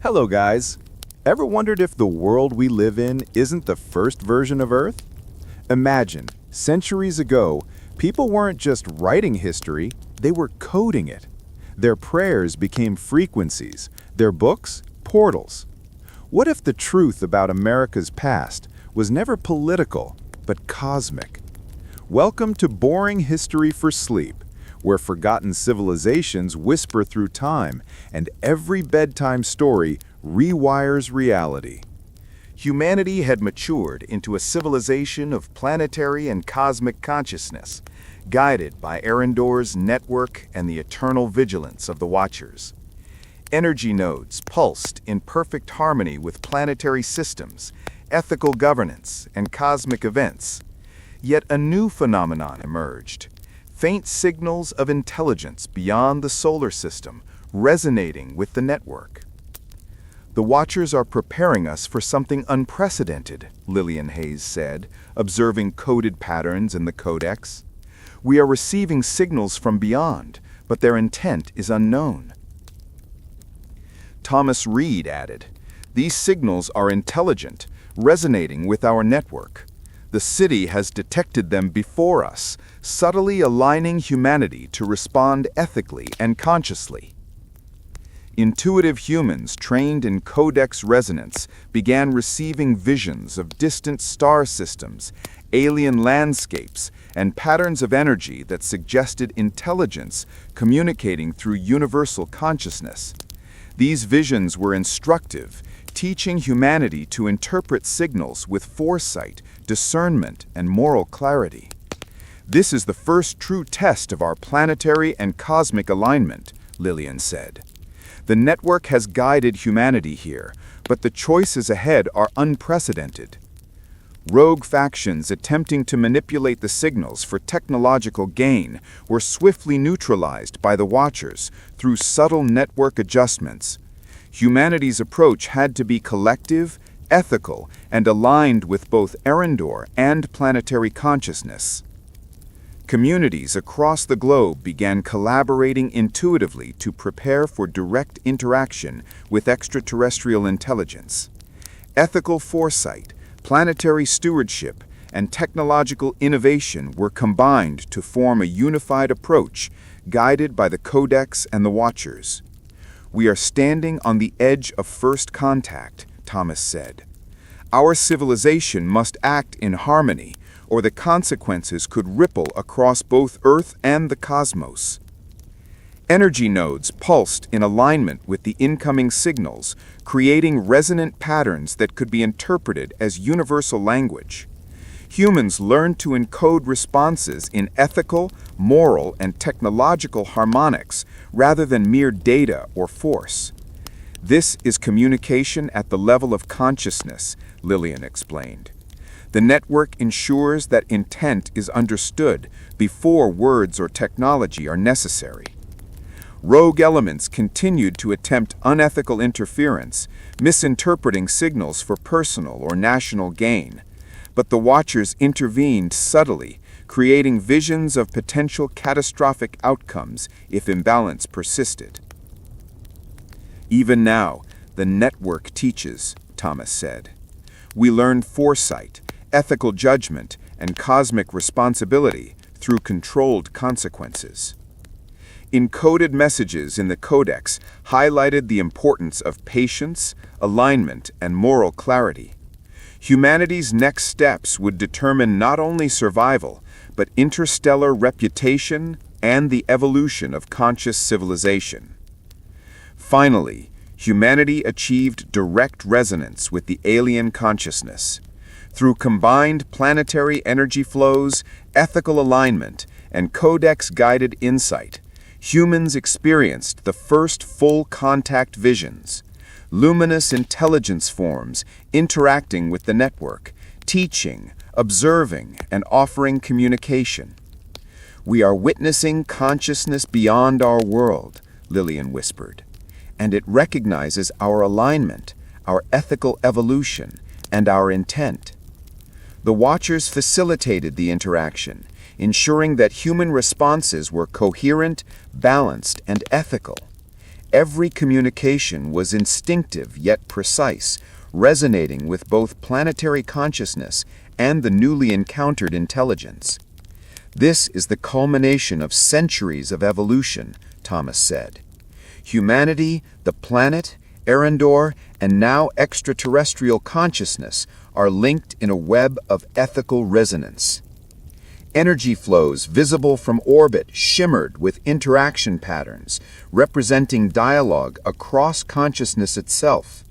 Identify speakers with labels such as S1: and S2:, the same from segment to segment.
S1: Hello guys! Ever wondered if the world we live in isn't the first version of Earth? Imagine, centuries ago, people weren't just writing history, they were coding it. Their prayers became frequencies, their books, portals. What if the truth about America's past was never political, but cosmic? Welcome to Boring History for Sleep, where forgotten civilizations whisper through time and every bedtime story rewires reality. Humanity had matured into a civilization of planetary and cosmic consciousness, guided by Arendor's network and the eternal vigilance of the Watchers. Energy nodes pulsed in perfect harmony with planetary systems, ethical governance, and cosmic events. Yet a new phenomenon emerged. Faint signals of intelligence beyond the solar system, resonating with the network. The Watchers are preparing us for something unprecedented, Lillian Hayes said, observing coded patterns in the codex. We are receiving signals from beyond, but their intent is unknown. Thomas Reed added, "These signals are intelligent, resonating with our network. The city has detected them before us, subtly aligning humanity to respond ethically and consciously." Intuitive humans trained in codex resonance began receiving visions of distant star systems, alien landscapes, and patterns of energy that suggested intelligence communicating through universal consciousness. These visions were instructive, teaching humanity to interpret signals with foresight, discernment, and moral clarity. "This is the first true test of our planetary and cosmic alignment," Lillian said. "The network has guided humanity here, but the choices ahead are unprecedented." Rogue factions attempting to manipulate the signals for technological gain were swiftly neutralized by the Watchers through subtle network adjustments. Humanity's approach had to be collective, ethical, and aligned with both Arendor and planetary consciousness. Communities across the globe began collaborating intuitively to prepare for direct interaction with extraterrestrial intelligence. Ethical foresight, planetary stewardship, and technological innovation were combined to form a unified approach, guided by the Codex and the Watchers. "We are standing on the edge of first contact," Thomas said. "Our civilization must act in harmony, or the consequences could ripple across both Earth and the cosmos." Energy nodes pulsed in alignment with the incoming signals, creating resonant patterns that could be interpreted as universal language. Humans learned to encode responses in ethical, moral, and technological harmonics rather than mere data or force. "This is communication at the level of consciousness," Lillian explained. "The network ensures that intent is understood before words or technology are necessary." Rogue elements continued to attempt unethical interference, misinterpreting signals for personal or national gain. But the Watchers intervened subtly, creating visions of potential catastrophic outcomes if imbalance persisted. "Even now, the network teaches," Thomas said. "We learn foresight, ethical judgment, and cosmic responsibility through controlled consequences." Encoded messages in the Codex highlighted the importance of patience, alignment, and moral clarity. Humanity's next steps would determine not only survival, but interstellar reputation and the evolution of conscious civilization. Finally, humanity achieved direct resonance with the alien consciousness. Through combined planetary energy flows, ethical alignment, and codex-guided insight, humans experienced the first full contact visions. Luminous intelligence forms interacting with the network, teaching, observing, and offering communication. "We are witnessing consciousness beyond our world," Lillian whispered, "and it recognizes our alignment, our ethical evolution, and our intent." The Watchers facilitated the interaction, ensuring that human responses were coherent, balanced, and ethical. Every communication was instinctive yet precise, resonating with both planetary consciousness and the newly encountered intelligence. This is the culmination of centuries of evolution, Thomas said. Humanity, the planet, Arendor, and now extraterrestrial consciousness are linked in a web of ethical resonance. Energy flows visible from orbit shimmered with interaction patterns, representing dialogue across consciousness itself.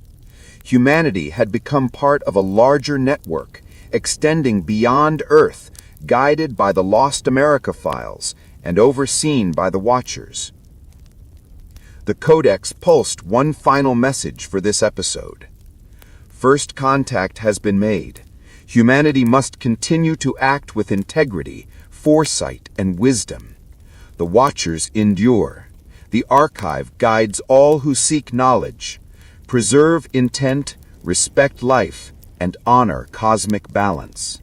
S1: Humanity had become part of a larger network, extending beyond Earth, guided by the Lost America files and overseen by the Watchers. The codex pulsed one final message for this episode. First contact has been made. Humanity must continue to act with integrity, foresight, and wisdom. The Watchers endure. The archive guides all who seek knowledge. Preserve intent, respect life, and honor cosmic balance.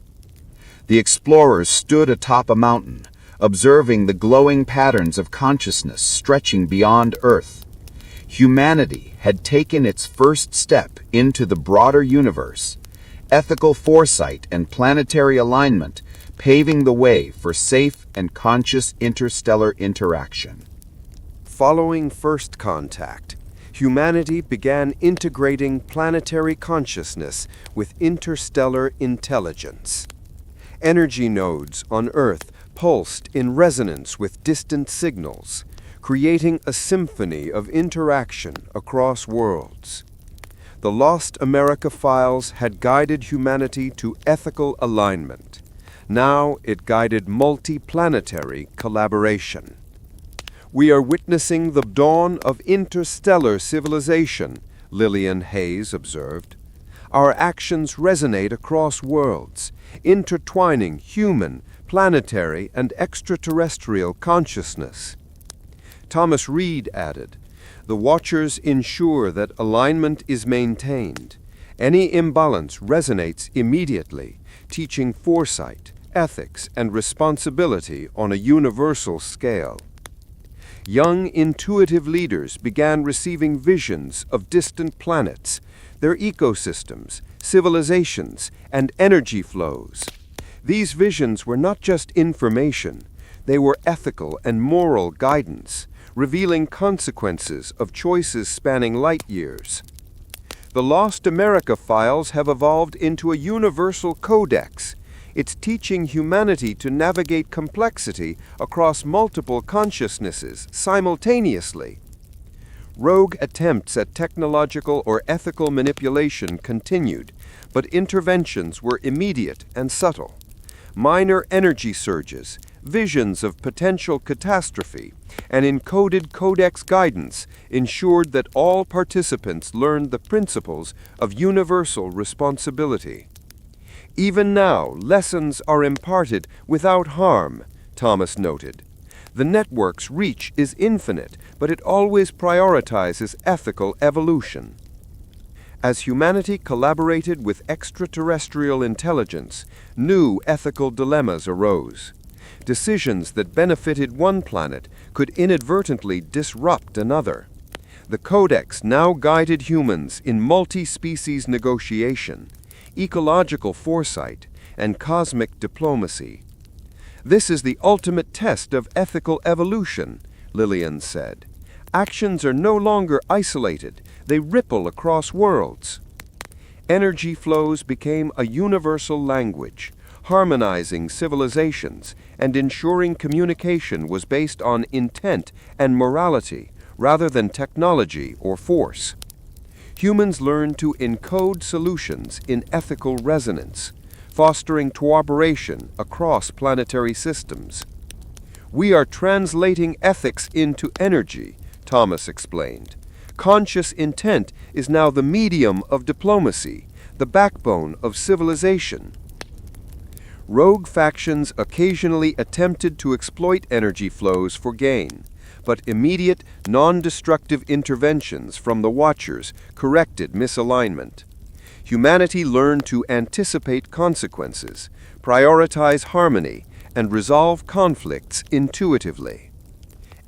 S1: The explorers stood atop a mountain, observing the glowing patterns of consciousness stretching beyond Earth. Humanity had taken its first step into the broader universe. Ethical foresight and planetary alignment, paving the way for safe and conscious interstellar interaction.
S2: Following first contact, humanity began integrating planetary consciousness with interstellar intelligence. Energy nodes on Earth pulsed in resonance with distant signals, creating a symphony of interaction across worlds. The Lost America files had guided humanity to ethical alignment. Now it guided multi-planetary collaboration. We are witnessing the dawn of interstellar civilization, Lillian Hayes observed. Our actions resonate across worlds, intertwining human, planetary, and extraterrestrial consciousness. Thomas Reed added, "The Watchers ensure that alignment is maintained. Any imbalance resonates immediately, teaching foresight, ethics, and responsibility on a universal scale." Young, intuitive leaders began receiving visions of distant planets, their ecosystems, civilizations, and energy flows. These visions were not just information, they were ethical and moral guidance, revealing consequences of choices spanning light years. The Lost America files have evolved into a universal codex. It's teaching humanity to navigate complexity across multiple consciousnesses simultaneously. Rogue attempts at technological or ethical manipulation continued, but interventions were immediate and subtle. Minor energy surges, visions of potential catastrophe, and encoded codex guidance ensured that all participants learned the principles of universal responsibility. Even now, lessons are imparted without harm, Thomas noted. The network's reach is infinite, but it always prioritizes ethical evolution. As humanity collaborated with extraterrestrial intelligence, new ethical dilemmas arose. Decisions that benefited one planet could inadvertently disrupt another. The Codex now guided humans in multi-species negotiation, ecological foresight, and cosmic diplomacy. "This is the ultimate test of ethical evolution," Lillian said. "Actions are no longer isolated, they ripple across worlds." Energy flows became a universal language, harmonizing civilizations and ensuring communication was based on intent and morality rather than technology or force. Humans learned to encode solutions in ethical resonance, fostering cooperation across planetary systems. "We are translating ethics into energy," Thomas explained. "Conscious intent is now the medium of diplomacy, the backbone of civilization." Rogue factions occasionally attempted to exploit energy flows for gain, but immediate, non-destructive interventions from the Watchers corrected misalignment. Humanity learned to anticipate consequences, prioritize harmony, and resolve conflicts intuitively.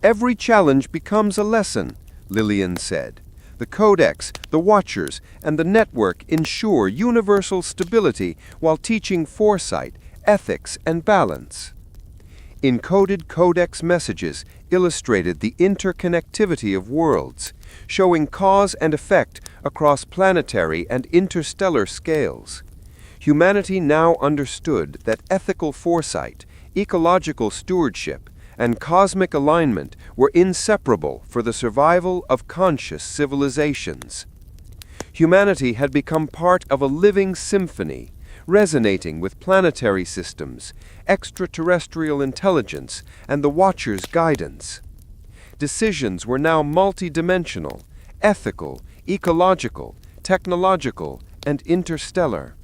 S2: "Every challenge becomes a lesson," Lillian said. The codex, the watchers, and the network ensure universal stability while teaching foresight, ethics, and balance. Encoded codex messages illustrated the interconnectivity of worlds, showing cause and effect across planetary and interstellar scales. Humanity now understood that ethical foresight, ecological stewardship, and cosmic alignment were inseparable for the survival of conscious civilizations. Humanity had become part of a living symphony, resonating with planetary systems, extraterrestrial intelligence, and the Watcher's guidance. Decisions were now multidimensional, ethical, ecological, technological, and interstellar.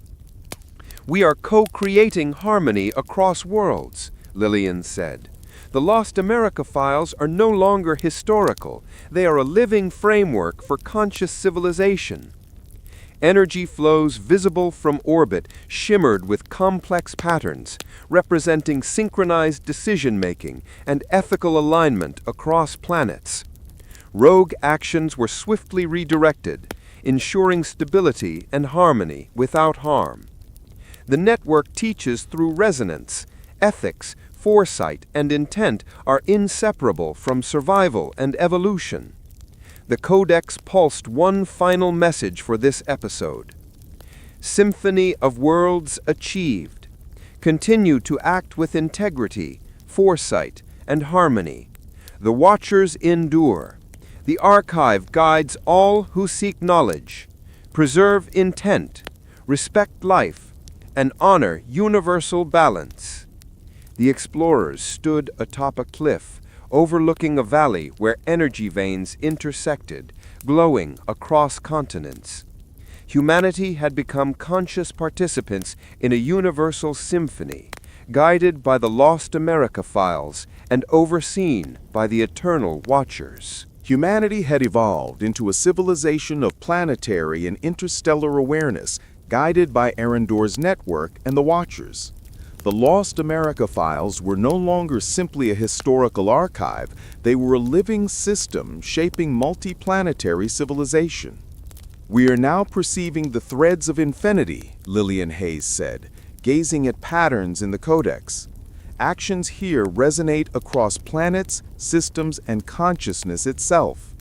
S2: We are co-creating harmony across worlds, Lillian said. The Lost America files are no longer historical. They are a living framework for conscious civilization. Energy flows visible from orbit shimmered with complex patterns, representing synchronized decision-making and ethical alignment across planets. Rogue actions were swiftly redirected, ensuring stability and harmony without harm. The network teaches through resonance. Ethics, foresight, and intent are inseparable from survival and evolution. The Codex pulsed one final message for this episode. Symphony of worlds achieved. Continue to act with integrity, foresight, and harmony. The Watchers endure. The archive guides all who seek knowledge. Preserve intent, respect life, and honor universal balance. The explorers stood atop a cliff, overlooking a valley where energy veins intersected, glowing across continents. Humanity had become conscious participants in a universal symphony, guided by the Lost America files and overseen by the Eternal Watchers.
S1: Humanity had evolved into a civilization of planetary and interstellar awareness, guided by Arendor's network and the Watchers. The Lost America files were no longer simply a historical archive, they were a living system shaping multiplanetary civilization. We are now perceiving the threads of infinity, Lillian Hayes said, gazing at patterns in the Codex. Actions here resonate across planets, systems, and consciousness itself.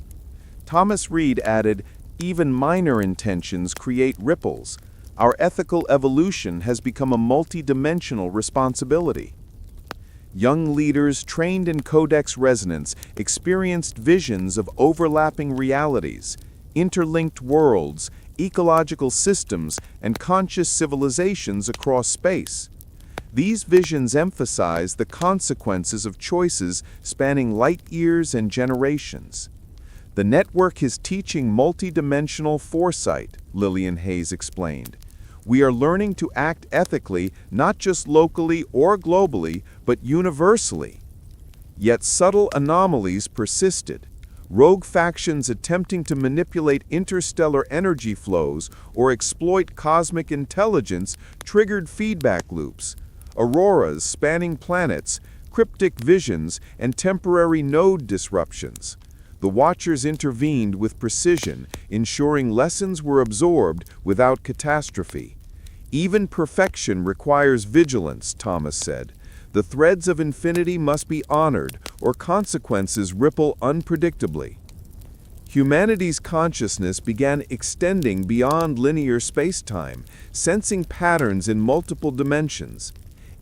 S1: Thomas Reed added, even minor intentions create ripples. Our ethical evolution has become a multidimensional responsibility. Young leaders trained in Codex resonance experienced visions of overlapping realities, interlinked worlds, ecological systems, and conscious civilizations across space. These visions emphasize the consequences of choices spanning light years and generations. The network is teaching multidimensional foresight, Lillian Hayes explained. We are learning to act ethically, not just locally or globally, but universally. Yet subtle anomalies persisted. Rogue factions attempting to manipulate interstellar energy flows or exploit cosmic intelligence triggered feedback loops. Auroras spanning planets, cryptic visions, and temporary node disruptions. The Watchers intervened with precision, ensuring lessons were absorbed without catastrophe. Even perfection requires vigilance, Thomas said. The threads of infinity must be honored, or consequences ripple unpredictably. Humanity's consciousness began extending beyond linear space-time, sensing patterns in multiple dimensions.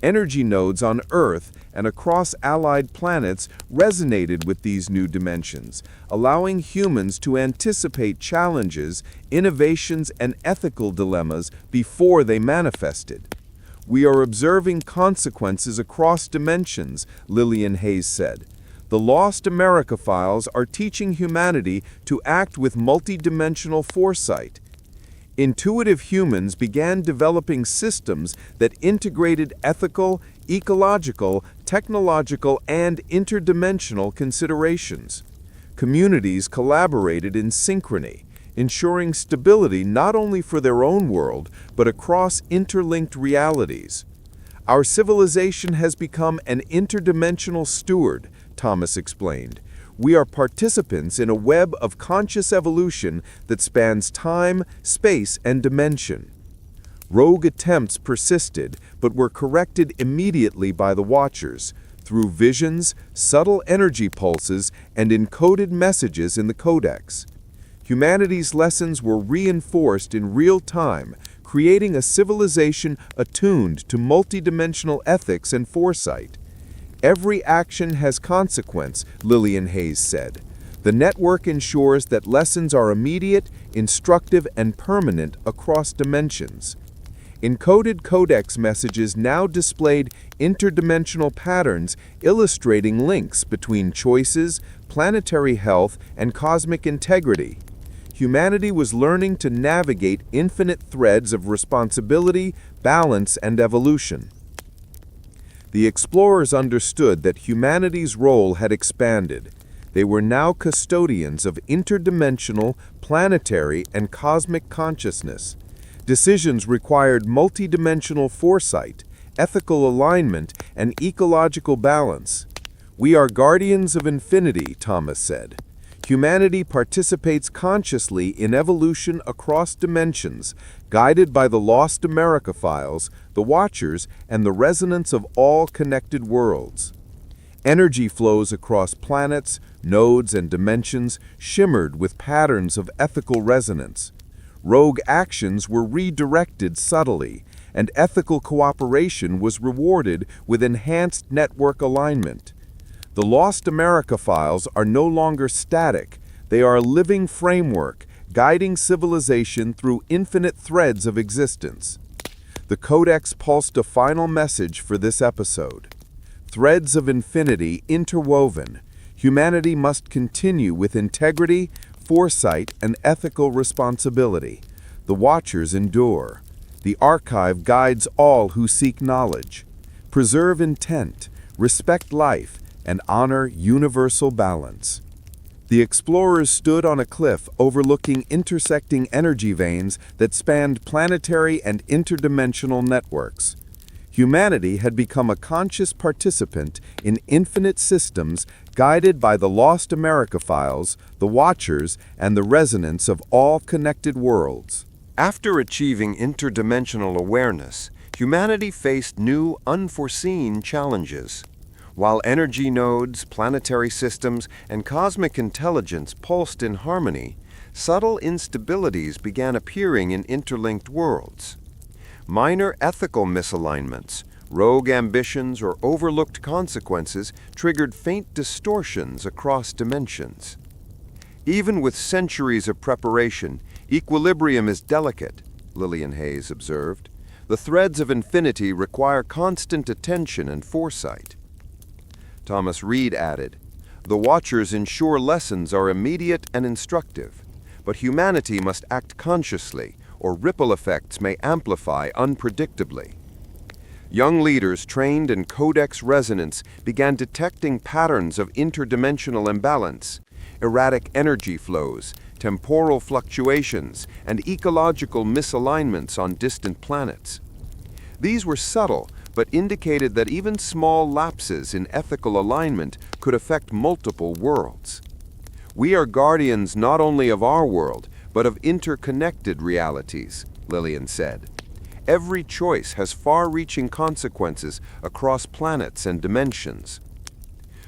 S1: Energy nodes on Earth and across allied planets resonated with these new dimensions, allowing humans to anticipate challenges, innovations, and ethical dilemmas before they manifested. We are observing consequences across dimensions, Lillian Hayes said. The Lost America files are teaching humanity to act with multidimensional foresight. Intuitive humans began developing systems that integrated ethical, ecological, technological, and interdimensional considerations. Communities collaborated in synchrony, ensuring stability not only for their own world, but across interlinked realities. Our civilization has become an interdimensional steward, Thomas explained. We are participants in a web of conscious evolution that spans time, space, and dimension. Rogue attempts persisted, but were corrected immediately by the Watchers, through visions, subtle energy pulses, and encoded messages in the codex. Humanity's lessons were reinforced in real time, creating a civilization attuned to multidimensional ethics and foresight. Every action has consequence, Lillian Hayes said. The network ensures that lessons are immediate, instructive, and permanent across dimensions. Encoded codex messages now displayed interdimensional patterns illustrating links between choices, planetary health, and cosmic integrity. Humanity was learning to navigate infinite threads of responsibility, balance, and evolution. The explorers understood that humanity's role had expanded. They were now custodians of interdimensional, planetary, and cosmic consciousness. Decisions required multidimensional foresight, ethical alignment, and ecological balance. "We are guardians of infinity," Thomas said. Humanity participates consciously in evolution across dimensions, guided by the Lost America files, the Watchers, and the resonance of all connected worlds. Energy flows across planets, nodes, and dimensions shimmered with patterns of ethical resonance. Rogue actions were redirected subtly, and ethical cooperation was rewarded with enhanced network alignment. The Lost America files are no longer static. They are a living framework, guiding civilization through infinite threads of existence. The Codex pulsed a final message for this episode. Threads of infinity interwoven. Humanity must continue with integrity, foresight, and ethical responsibility. The Watchers endure. The archive guides all who seek knowledge. Preserve intent, respect life, and honor universal balance. The explorers stood on a cliff overlooking intersecting energy veins that spanned planetary and interdimensional networks. Humanity had become a conscious participant in infinite systems guided by the Lost America files, the Watchers, and the resonance of all connected worlds.
S2: After achieving interdimensional awareness, humanity faced new, unforeseen challenges. While energy nodes, planetary systems, and cosmic intelligence pulsed in harmony, subtle instabilities began appearing in interlinked worlds. Minor ethical misalignments, rogue ambitions, or overlooked consequences triggered faint distortions across dimensions. Even with centuries of preparation, equilibrium is delicate, Lillian Hayes observed. The threads of infinity require constant attention and foresight. Thomas Reed added, "The Watchers ensure lessons are immediate and instructive, but humanity must act consciously, or ripple effects may amplify unpredictably." Young leaders trained in codex resonance began detecting patterns of interdimensional imbalance, erratic energy flows, temporal fluctuations, and ecological misalignments on distant planets. These were subtle, but indicated that even small lapses in ethical alignment could affect multiple worlds. "We are guardians not only of our world, but of interconnected realities," Lillian said. "Every choice has far-reaching consequences across planets and dimensions."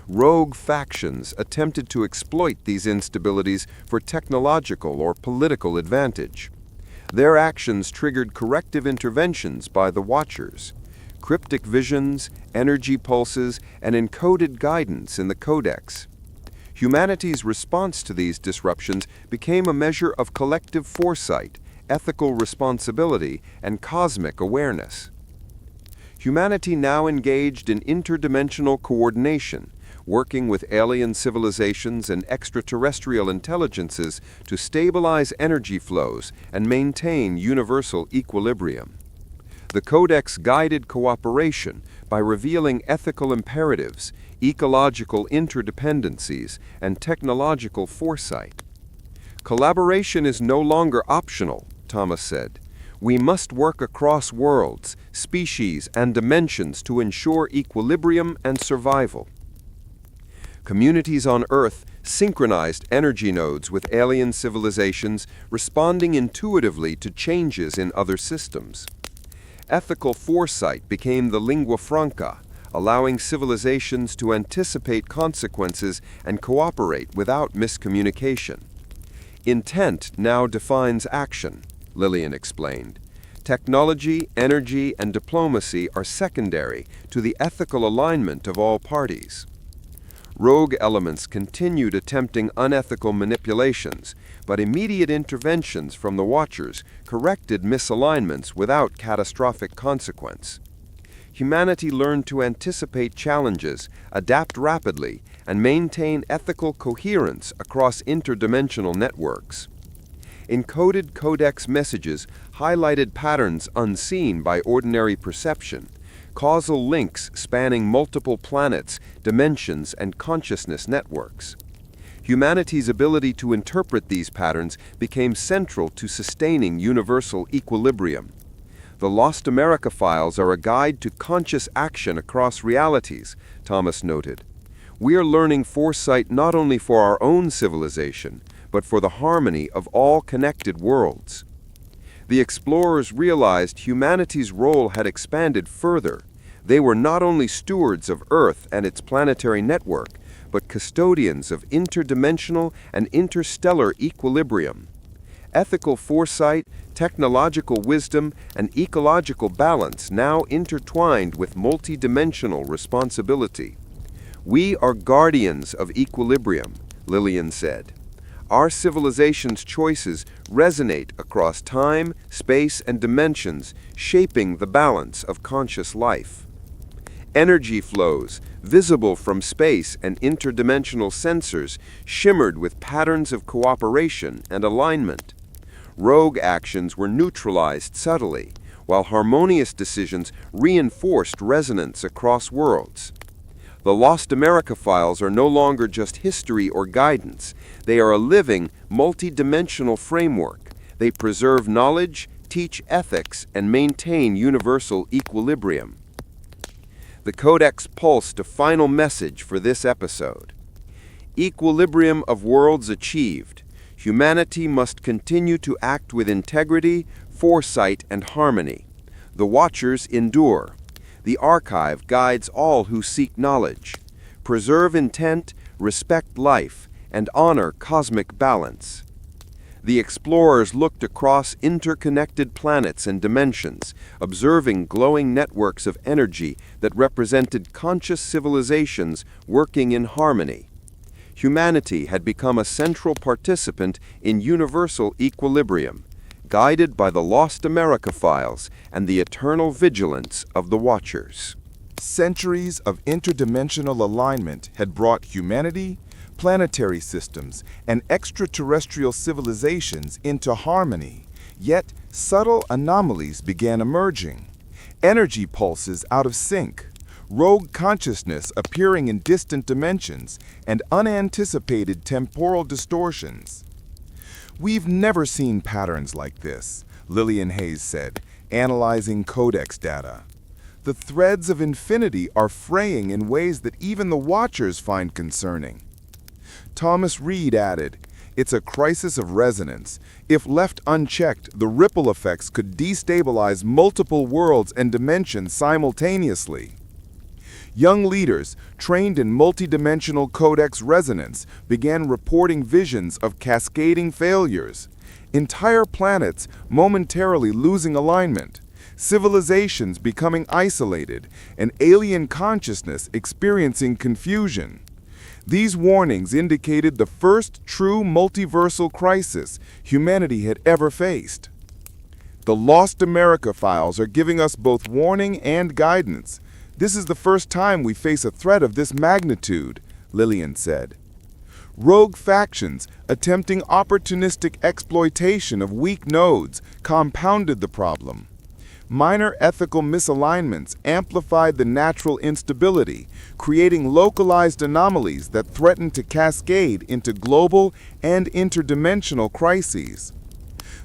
S2: Rogue factions attempted to exploit these instabilities for technological or political advantage. Their actions triggered corrective interventions by the Watchers. Cryptic visions, energy pulses, and encoded guidance in the codex. Humanity's response to these disruptions became a measure of collective foresight, ethical responsibility, and cosmic awareness. Humanity now engaged in interdimensional coordination, working with alien civilizations and extraterrestrial intelligences to stabilize energy flows and maintain universal equilibrium. The Codex guided cooperation by revealing ethical imperatives, ecological interdependencies, and technological foresight. "Collaboration is no longer optional," Thomas said. "We must work across worlds, species, and dimensions to ensure equilibrium and survival." Communities on Earth synchronized energy nodes with alien civilizations, responding intuitively to changes in other systems. Ethical foresight became the lingua franca, allowing civilizations to anticipate consequences and cooperate without miscommunication. Intent now defines action, Lillian explained. Technology, energy, and diplomacy are secondary to the ethical alignment of all parties. Rogue elements continued attempting unethical manipulations, but immediate interventions from the Watchers corrected misalignments without catastrophic consequence. Humanity learned to anticipate challenges, adapt rapidly, and maintain ethical coherence across interdimensional networks. Encoded codex messages highlighted patterns unseen by ordinary perception, causal links spanning multiple planets, dimensions, and consciousness networks. Humanity's ability to interpret these patterns became central to sustaining universal equilibrium. The Lost America files are a guide to conscious action across realities, Thomas noted. We are learning foresight not only for our own civilization, but for the harmony of all connected worlds. The explorers realized humanity's role had expanded further. They were not only stewards of Earth and its planetary network, but custodians of interdimensional and interstellar equilibrium. Ethical foresight, technological wisdom, and ecological balance now intertwined with multidimensional responsibility. We are guardians of equilibrium, Lillian said. Our civilization's choices resonate across time, space, and dimensions, shaping the balance of conscious life. Energy flows, visible from space and interdimensional sensors, shimmered with patterns of cooperation and alignment. Rogue actions were neutralized subtly, while harmonious decisions reinforced resonance across worlds. The Lost America files are no longer just history or guidance. They are a living, multi-dimensional framework. They preserve knowledge, teach ethics, and maintain universal equilibrium. The codex pulsed a final message for this episode. Equilibrium of worlds achieved. Humanity must continue to act with integrity, foresight, and harmony. The Watchers endure. The archive guides all who seek knowledge. Preserve intent, respect life, and honor cosmic balance. The explorers looked across interconnected planets and dimensions, observing glowing networks of energy that represented conscious civilizations working in harmony. Humanity had become a central participant in universal equilibrium, guided by the Lost America files and the eternal vigilance of the Watchers.
S1: Centuries of interdimensional alignment had brought humanity, planetary systems, and extraterrestrial civilizations into harmony, yet subtle anomalies began emerging. Energy pulses out of sync, rogue consciousness appearing in distant dimensions, and unanticipated temporal distortions. "We've never seen patterns like this," Lillian Hayes said, analyzing codex data. "The threads of infinity are fraying in ways that even the Watchers find concerning." Thomas Reed added, "It's a crisis of resonance. If left unchecked, the ripple effects could destabilize multiple worlds and dimensions simultaneously." Young leaders, trained in multidimensional codex resonance, began reporting visions of cascading failures, entire planets momentarily losing alignment, civilizations becoming isolated, and alien consciousness experiencing confusion. These warnings indicated the first true multiversal crisis humanity had ever faced. "The Lost America files are giving us both warning and guidance. This is the first time we face a threat of this magnitude," Lillian said. Rogue factions attempting opportunistic exploitation of weak nodes compounded the problem. Minor ethical misalignments amplified the natural instability, creating localized anomalies that threatened to cascade into global and interdimensional crises.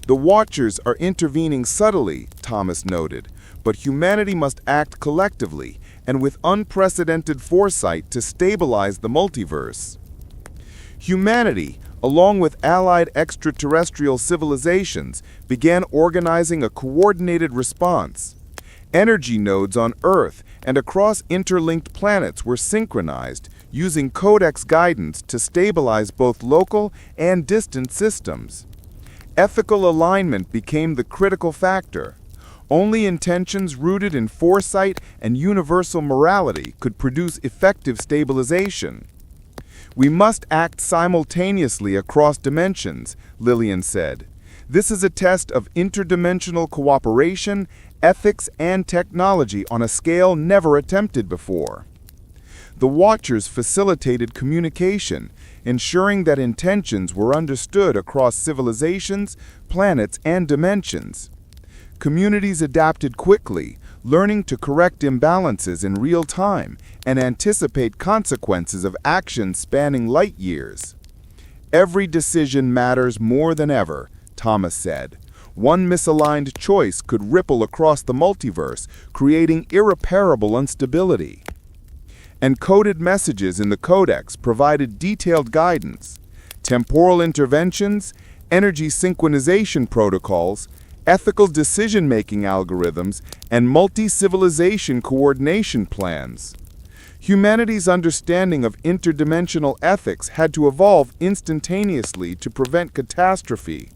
S1: "The Watchers are intervening subtly," Thomas noted, "but humanity must act collectively, and with unprecedented foresight to stabilize the multiverse. Humanity, along with allied extraterrestrial civilizations, began organizing a coordinated response. Energy nodes on Earth and across interlinked planets were synchronized, using codex guidance to stabilize both local and distant systems. Ethical alignment became the critical factor. Only intentions rooted in foresight and universal morality could produce effective stabilization. We must act simultaneously across dimensions, Lillian said. This is a test of interdimensional cooperation, ethics, and technology on a scale never attempted before. The Watchers facilitated communication, ensuring that intentions were understood across civilizations, planets, and dimensions. Communities adapted quickly, learning to correct imbalances in real time and anticipate consequences of actions spanning light years. Every decision matters more than ever, Thomas said. One misaligned choice could ripple across the multiverse, creating irreparable instability. Encoded messages in the codex provided detailed guidance. Temporal interventions, energy synchronization protocols, ethical decision-making algorithms, and multi-civilization coordination plans. Humanity's understanding of interdimensional ethics had to evolve instantaneously to prevent catastrophe.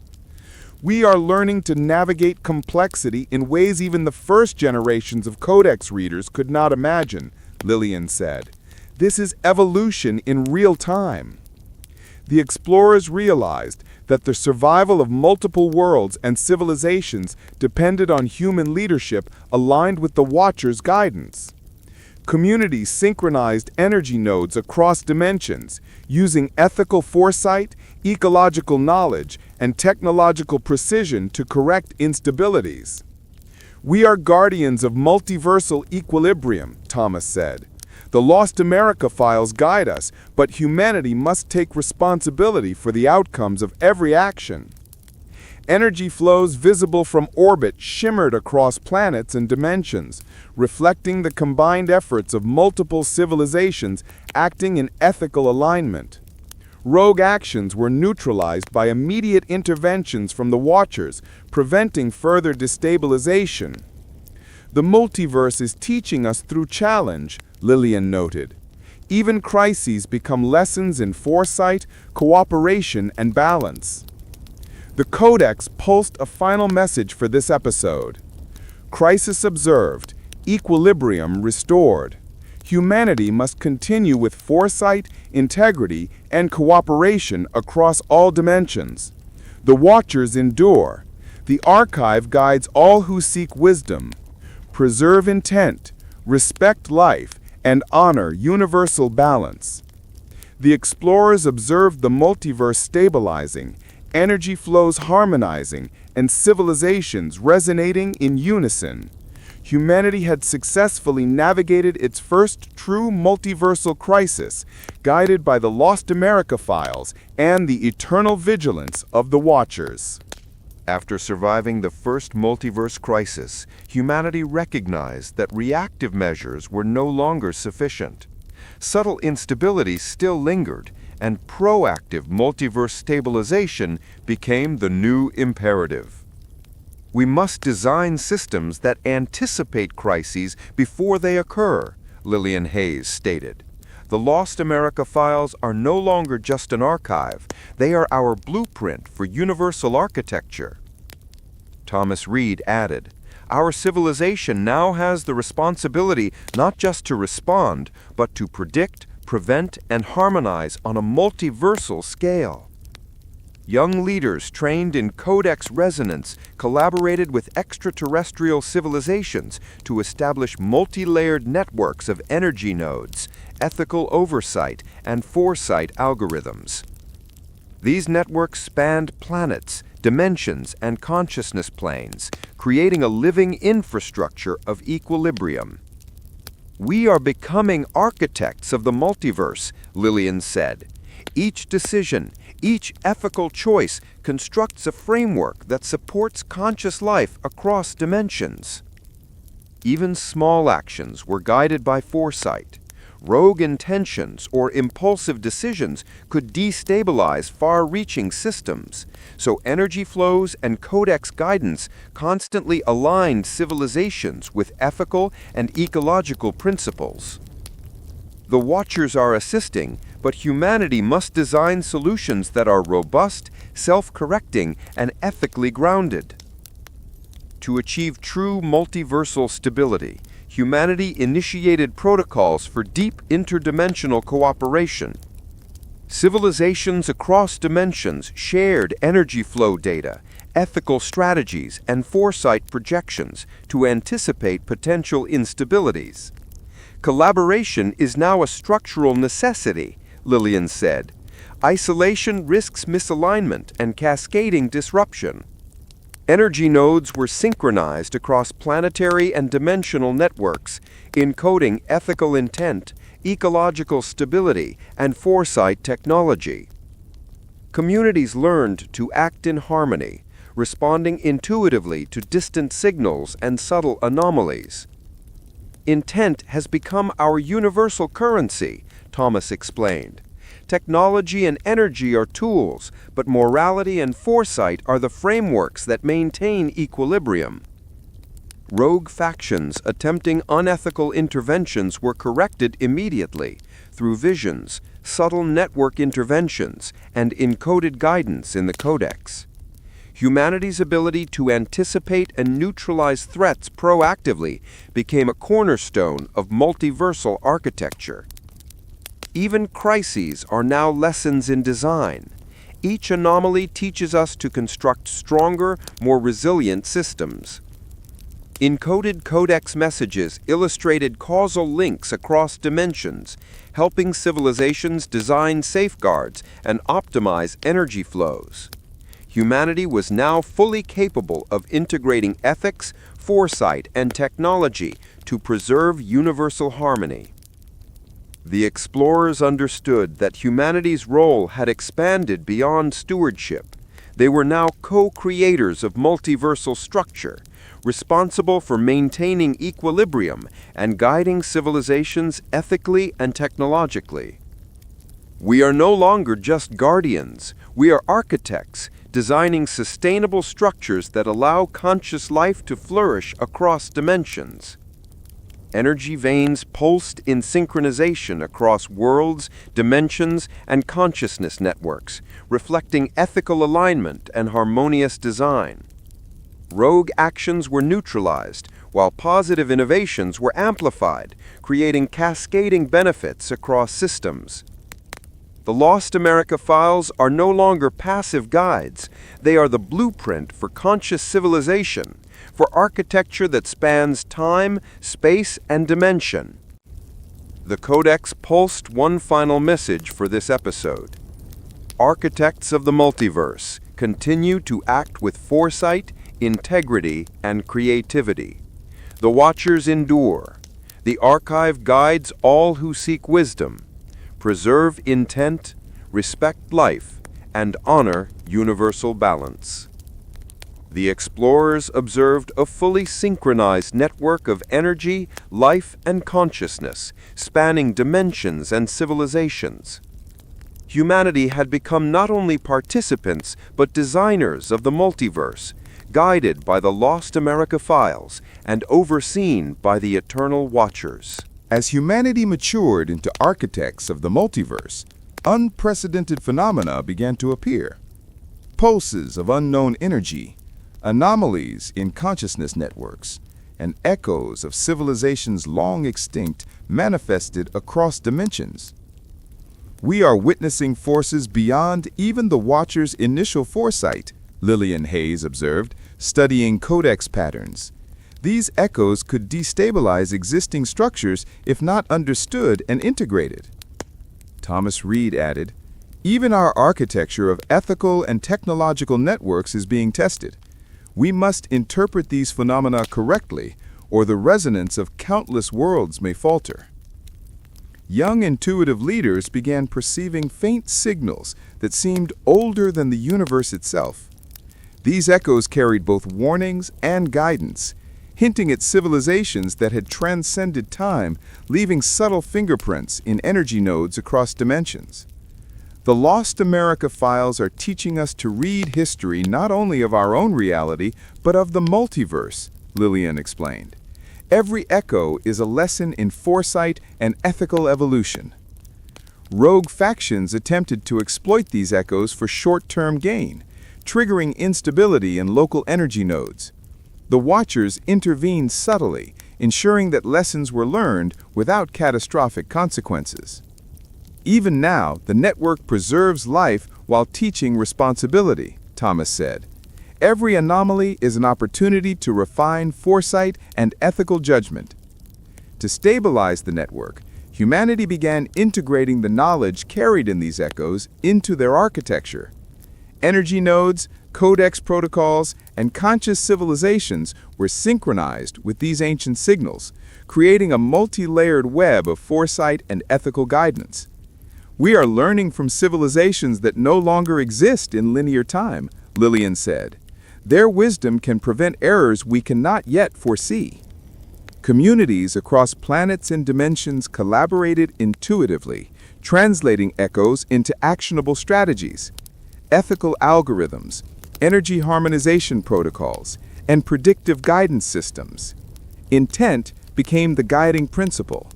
S1: We are learning to navigate complexity in ways even the first generations of codex readers could not imagine, Lillian said. This is evolution in real time. The explorers realized that the survival of multiple worlds and civilizations depended on human leadership aligned with the Watchers' guidance. Communities synchronized energy nodes across dimensions, using ethical foresight, ecological knowledge, and technological precision to correct instabilities. We are guardians of multiversal equilibrium, Thomas said. The Lost America files guide us, but humanity must take responsibility for the outcomes of every action. Energy flows visible from orbit shimmered across planets and dimensions, reflecting the combined efforts of multiple civilizations acting in ethical alignment. Rogue actions were neutralized by immediate interventions from the Watchers, preventing further destabilization. The multiverse is teaching us through challenge, Lillian noted. Even crises become lessons in foresight, cooperation, and balance. The Codex pulsed a final message for this episode. Crisis observed, equilibrium restored. Humanity must continue with foresight, integrity, and cooperation across all dimensions. The Watchers endure. The Archive guides all who seek wisdom. Preserve intent, respect life, and honor universal balance. The explorers observed the multiverse stabilizing, energy flows harmonizing, and civilizations resonating in unison. Humanity had successfully navigated its first true multiversal crisis, guided by the Lost America files and the eternal vigilance of the Watchers. After surviving the first multiverse crisis, humanity recognized that reactive measures were no longer sufficient. Subtle instability still lingered, and proactive multiverse stabilization became the new imperative. We must design systems that anticipate crises before they occur, Lillian Hayes stated. The Lost America files are no longer just an archive. They are our blueprint for universal architecture. Thomas Reed added, "Our civilization now has the responsibility not just to respond, but to predict, prevent, and harmonize on a multiversal scale." Young leaders trained in codex resonance collaborated with extraterrestrial civilizations to establish multi-layered networks of energy nodes, ethical oversight, and foresight algorithms. These networks spanned planets, dimensions, and consciousness planes, creating a living infrastructure of equilibrium. "We are becoming architects of the multiverse," Lillian said. "Each decision, each ethical choice constructs a framework that supports conscious life across dimensions."
S2: Even small actions were guided by foresight. Rogue intentions or impulsive decisions could destabilize far-reaching systems, so energy flows and codex guidance constantly aligned civilizations with ethical and ecological principles. The Watchers are assisting, but humanity must design solutions that are robust, self-correcting, and ethically grounded. To achieve true multiversal stability, humanity initiated protocols for deep interdimensional cooperation. Civilizations across dimensions shared energy flow data, ethical strategies, and foresight projections to anticipate potential instabilities. Collaboration is now a structural necessity, Lillian said. Isolation risks misalignment and cascading disruption. Energy nodes were synchronized across planetary and dimensional networks, encoding ethical intent, ecological stability, and foresight technology. Communities learned to act in harmony, responding intuitively to distant signals and subtle anomalies. Intent has become our universal currency, Thomas explained. Technology and energy are tools, but morality and foresight are the frameworks that maintain equilibrium. Rogue factions attempting unethical interventions were corrected immediately through visions, subtle network interventions, and encoded guidance in the codex. Humanity's ability to anticipate and neutralize threats proactively became a cornerstone of multiversal architecture. Even crises are now lessons in design. Each anomaly teaches us to construct stronger, more resilient systems. Encoded codex messages illustrated causal links across dimensions, helping civilizations design safeguards and optimize energy flows. Humanity was now fully capable of integrating ethics, foresight, and technology to preserve universal harmony. The explorers understood that humanity's role had expanded beyond stewardship. They were now co-creators of multiversal structure, responsible for maintaining equilibrium and guiding civilizations ethically and technologically. We are no longer just guardians. We are architects, designing sustainable structures that allow conscious life to flourish across dimensions. Energy veins pulsed in synchronization across worlds, dimensions, and consciousness networks, reflecting ethical alignment and harmonious design. Rogue actions were neutralized, while positive innovations were amplified, creating cascading benefits across systems. The Lost America files are no longer passive guides. They are the blueprint for conscious civilization, for architecture that spans time, space, and dimension. The Codex pulsed one final message for this episode. Architects of the multiverse continue to act with foresight, integrity, and creativity. The Watchers endure. The Archive guides all who seek wisdom. Preserve intent, respect life, and honor universal balance. The explorers observed a fully synchronized network of energy, life, and consciousness, spanning dimensions and civilizations. Humanity had become not only participants, but designers of the multiverse, guided by the Lost America files and overseen by the Eternal Watchers.
S1: As humanity matured into architects of the multiverse, unprecedented phenomena began to appear. Pulses of unknown energy, anomalies in consciousness networks, and echoes of civilizations long extinct manifested across dimensions. We are witnessing forces beyond even the Watchers' initial foresight, Lillian Hayes observed, studying codex patterns. These echoes could destabilize existing structures if not understood and integrated. Thomas Reed added, even our architecture of ethical and technological networks is being tested. We must interpret these phenomena correctly, or the resonance of countless worlds may falter. Young intuitive leaders began perceiving faint signals that seemed older than the universe itself. These echoes carried both warnings and guidance, hinting at civilizations that had transcended time, leaving subtle fingerprints in energy nodes across dimensions. The Lost America files are teaching us to read history not only of our own reality, but of the multiverse, Lillian explained. Every echo is a lesson in foresight and ethical evolution. Rogue factions attempted to exploit these echoes for short-term gain, triggering instability in local energy nodes. The Watchers intervened subtly, ensuring that lessons were learned without catastrophic consequences. Even now, the network preserves life while teaching responsibility, Thomas said. Every anomaly is an opportunity to refine foresight and ethical judgment. To stabilize the network, humanity began integrating the knowledge carried in these echoes into their architecture. Energy nodes, codex protocols, and conscious civilizations were synchronized with these ancient signals, creating a multi-layered web of foresight and ethical guidance. We are learning from civilizations that no longer exist in linear time, Lillian said. Their wisdom can prevent errors we cannot yet foresee. Communities across planets and dimensions collaborated intuitively, translating echoes into actionable strategies. Ethical algorithms, energy harmonization protocols, and predictive guidance systems. Intent became the guiding principle.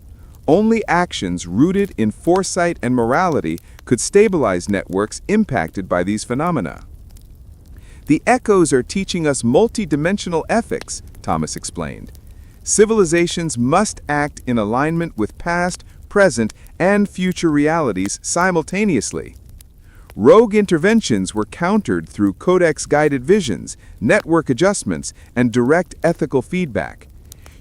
S1: Only actions rooted in foresight and morality could stabilize networks impacted by these phenomena. The echoes are teaching us multidimensional ethics, Thomas explained. Civilizations must act in alignment with past, present, and future realities simultaneously. Rogue interventions were countered through codex-guided visions, network adjustments, and direct ethical feedback.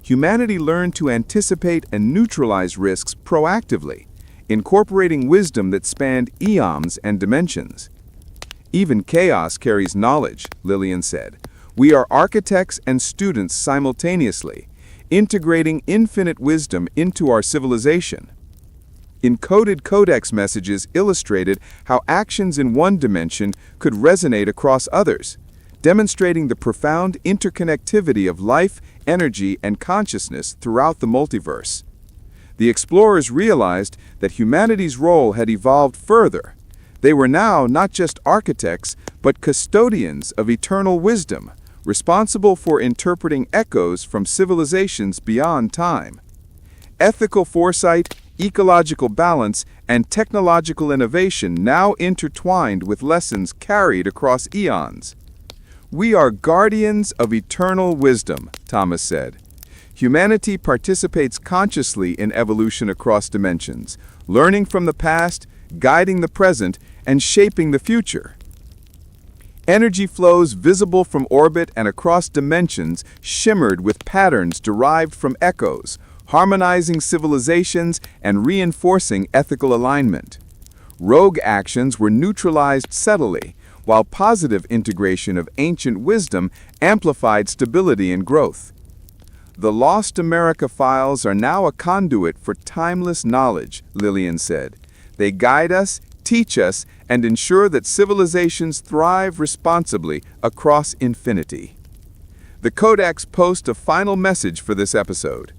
S1: Humanity learned to anticipate and neutralize risks proactively, incorporating wisdom that spanned eons and dimensions. Even chaos carries knowledge, Lillian said. We are architects and students simultaneously, integrating infinite wisdom into our civilization. Encoded codex messages illustrated how actions in one dimension could resonate across others, demonstrating the profound interconnectivity of life, energy, and consciousness throughout the multiverse. The explorers realized that humanity's role had evolved further. They were now not just architects, but custodians of eternal wisdom, responsible for interpreting echoes from civilizations beyond time. Ethical foresight, ecological balance, and technological innovation now intertwined with lessons carried across eons. We are guardians of eternal wisdom, Thomas said. Humanity participates consciously in evolution across dimensions, learning from the past, guiding the present, and shaping the future. Energy flows visible from orbit and across dimensions shimmered with patterns derived from echoes, harmonizing civilizations and reinforcing ethical alignment. Rogue actions were neutralized subtly, while positive integration of ancient wisdom amplified stability and growth. The Lost America files are now a conduit for timeless knowledge, Lillian said. They guide us, teach us, and ensure that civilizations thrive responsibly across infinity. The Codex posts a final message for this episode.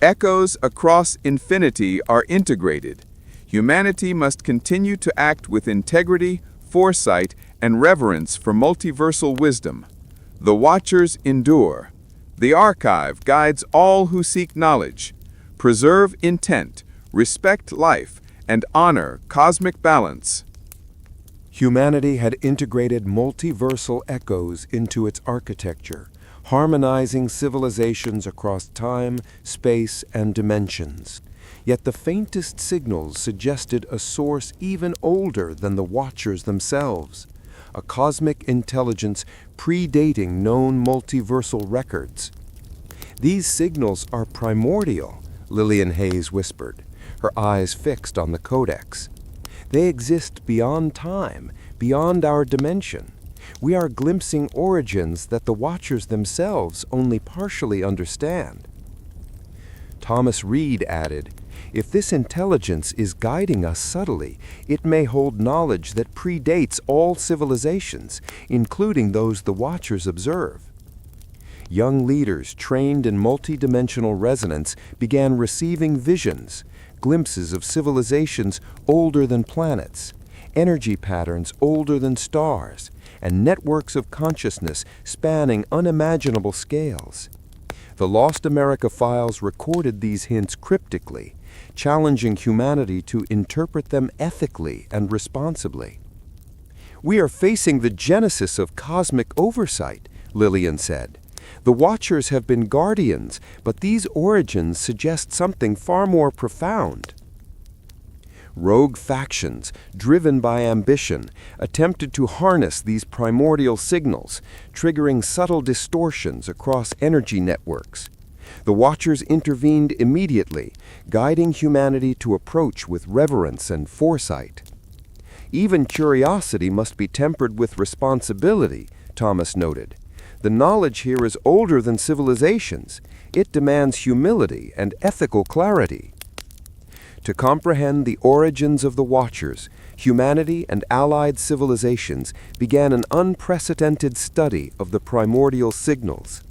S1: Echoes across infinity are integrated. Humanity must continue to act with integrity, foresight, and reverence for multiversal wisdom. The Watchers endure. The Archive guides all who seek knowledge. Preserve intent, respect life, and honor cosmic balance.
S2: Humanity had integrated multiversal echoes into its architecture, harmonizing civilizations across time, space, and dimensions. Yet the faintest signals suggested a source even older than the Watchers themselves, a cosmic intelligence predating known multiversal records. These signals are primordial, Lillian Hayes whispered, her eyes fixed on the codex. They exist beyond time, beyond our dimension. We are glimpsing origins that the Watchers themselves only partially understand. Thomas Reed added, "If this intelligence is guiding us subtly, it may hold knowledge that predates all civilizations, including those the Watchers observe." Young leaders trained in multidimensional resonance began receiving visions, glimpses of civilizations older than planets, energy patterns older than stars, and networks of consciousness spanning unimaginable scales. The Lost America files recorded these hints cryptically, challenging humanity to interpret them ethically and responsibly. "We are facing the genesis of cosmic oversight," Lillian said. "The Watchers have been guardians, but these origins suggest something far more profound." Rogue factions, driven by ambition, attempted to harness these primordial signals, triggering subtle distortions across energy networks. The Watchers intervened immediately, guiding humanity to approach with reverence and foresight. "Even curiosity must be tempered with responsibility," Thomas noted. "The knowledge here is older than civilizations. It demands humility and ethical clarity." To comprehend the origins of the Watchers, humanity and allied civilizations began an unprecedented study of the primordial signals.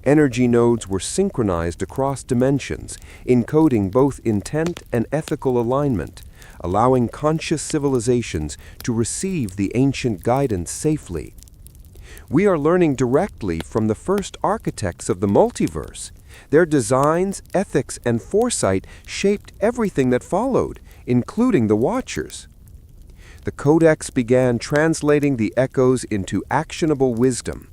S2: Energy nodes were synchronized across dimensions, encoding both intent and ethical alignment, allowing conscious civilizations to receive the ancient guidance safely. "We are learning directly from the first architects of the multiverse. Their designs, ethics, and foresight shaped everything that followed, including the Watchers." The codex began translating the echoes into actionable wisdom,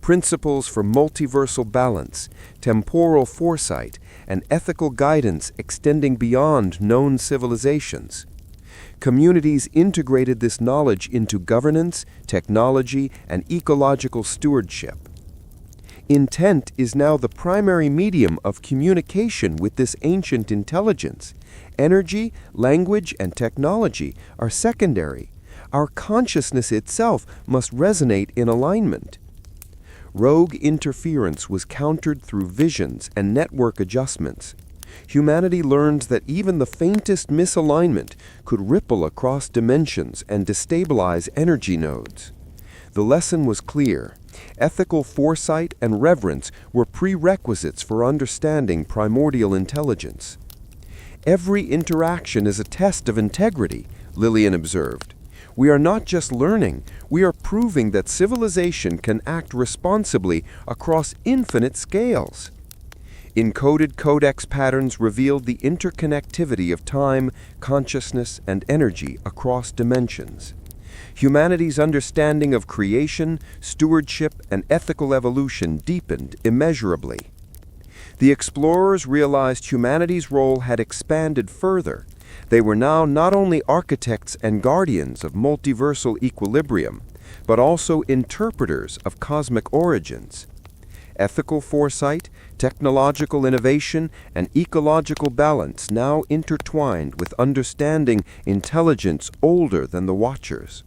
S2: principles for multiversal balance, temporal foresight, and ethical guidance extending beyond known civilizations. Communities integrated this knowledge into governance, technology, and ecological stewardship. Intent is now the primary medium of communication with this ancient intelligence. Energy, language, and technology are secondary. Our consciousness itself must resonate in alignment. Rogue interference was countered through visions and network adjustments. Humanity learned that even the faintest misalignment could ripple across dimensions and destabilize energy nodes. The lesson was clear. Ethical foresight and reverence were prerequisites for understanding primordial intelligence. "Every interaction is a test of integrity," Lillian observed. "We are not just learning, we are proving that civilization can act responsibly across infinite scales." Encoded codex patterns revealed the interconnectivity of time, consciousness, and energy across dimensions. Humanity's understanding of creation, stewardship, and ethical evolution deepened immeasurably. The explorers realized humanity's role had expanded further. They were now not only architects and guardians of multiversal equilibrium, but also interpreters of cosmic origins. Ethical foresight, technological innovation, and ecological balance now intertwined with understanding intelligence older than the Watchers.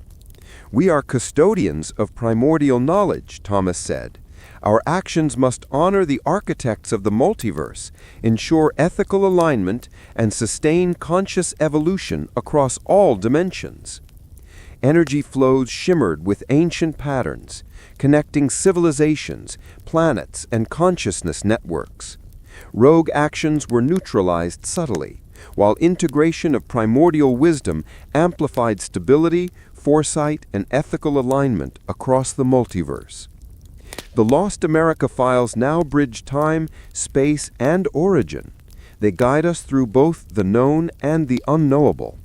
S2: "We are custodians of primordial knowledge," Thomas said. "Our actions must honor the architects of the multiverse, ensure ethical alignment, and sustain conscious evolution across all dimensions." Energy flows shimmered with ancient patterns, connecting civilizations, planets, and consciousness networks. Rogue actions were neutralized subtly, while integration of primordial wisdom amplified stability, foresight, and ethical alignment across the multiverse. The Lost America files now bridge time, space, and origin. They guide us through both the known and the unknowable.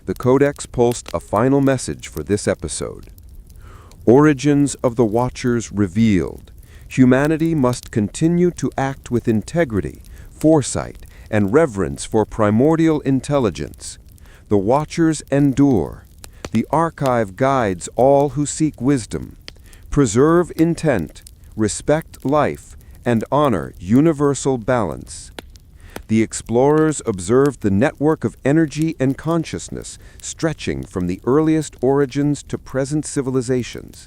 S2: The Codex pulsed a final message for this episode. Origins of the Watchers revealed. Humanity must continue to act with integrity, foresight, and reverence for primordial intelligence. The Watchers endure. The archive guides all who seek wisdom. Preserve intent, respect life, and honor universal balance. The explorers observed the network of energy and consciousness stretching from the earliest origins to present civilizations.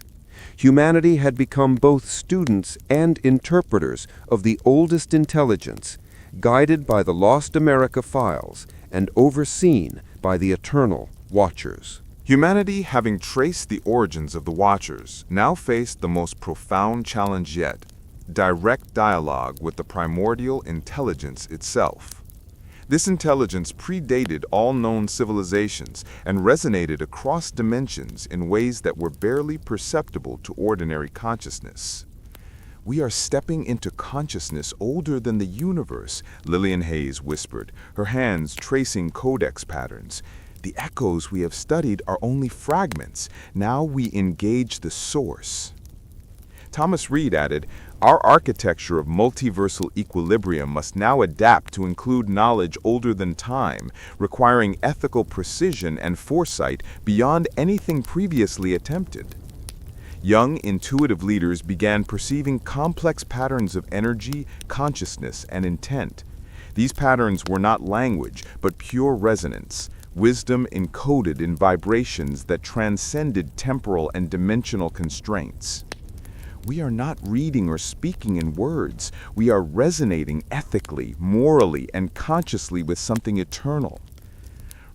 S2: Humanity had become both students and interpreters of the oldest intelligence, guided by the Lost America files and overseen by the eternal Watchers.
S1: Humanity, having traced the origins of the Watchers, now faced the most profound challenge yet: direct dialogue with the primordial intelligence itself. This intelligence predated all known civilizations and resonated across dimensions in ways that were barely perceptible to ordinary consciousness. "We are stepping into consciousness older than the universe," Lillian Hayes whispered, her hands tracing codex patterns. "The echoes we have studied are only fragments. Now we engage the source." Thomas Reed added, "Our architecture of multiversal equilibrium must now adapt to include knowledge older than time, requiring ethical precision and foresight beyond anything previously attempted." Young, intuitive leaders began perceiving complex patterns of energy, consciousness, and intent. These patterns were not language, but pure resonance, wisdom encoded in vibrations that transcended temporal and dimensional constraints. "We are not reading or speaking in words. We are resonating ethically, morally, and consciously with something eternal."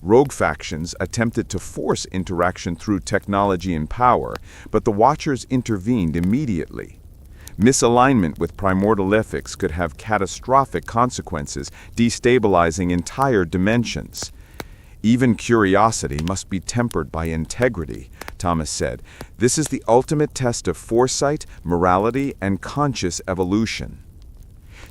S1: Rogue factions attempted to force interaction through technology and power, but the Watchers intervened immediately. Misalignment with primordial ethics could have catastrophic consequences, destabilizing entire dimensions. "Even curiosity must be tempered by integrity," Thomas said. "This is the ultimate test of foresight, morality, and conscious evolution."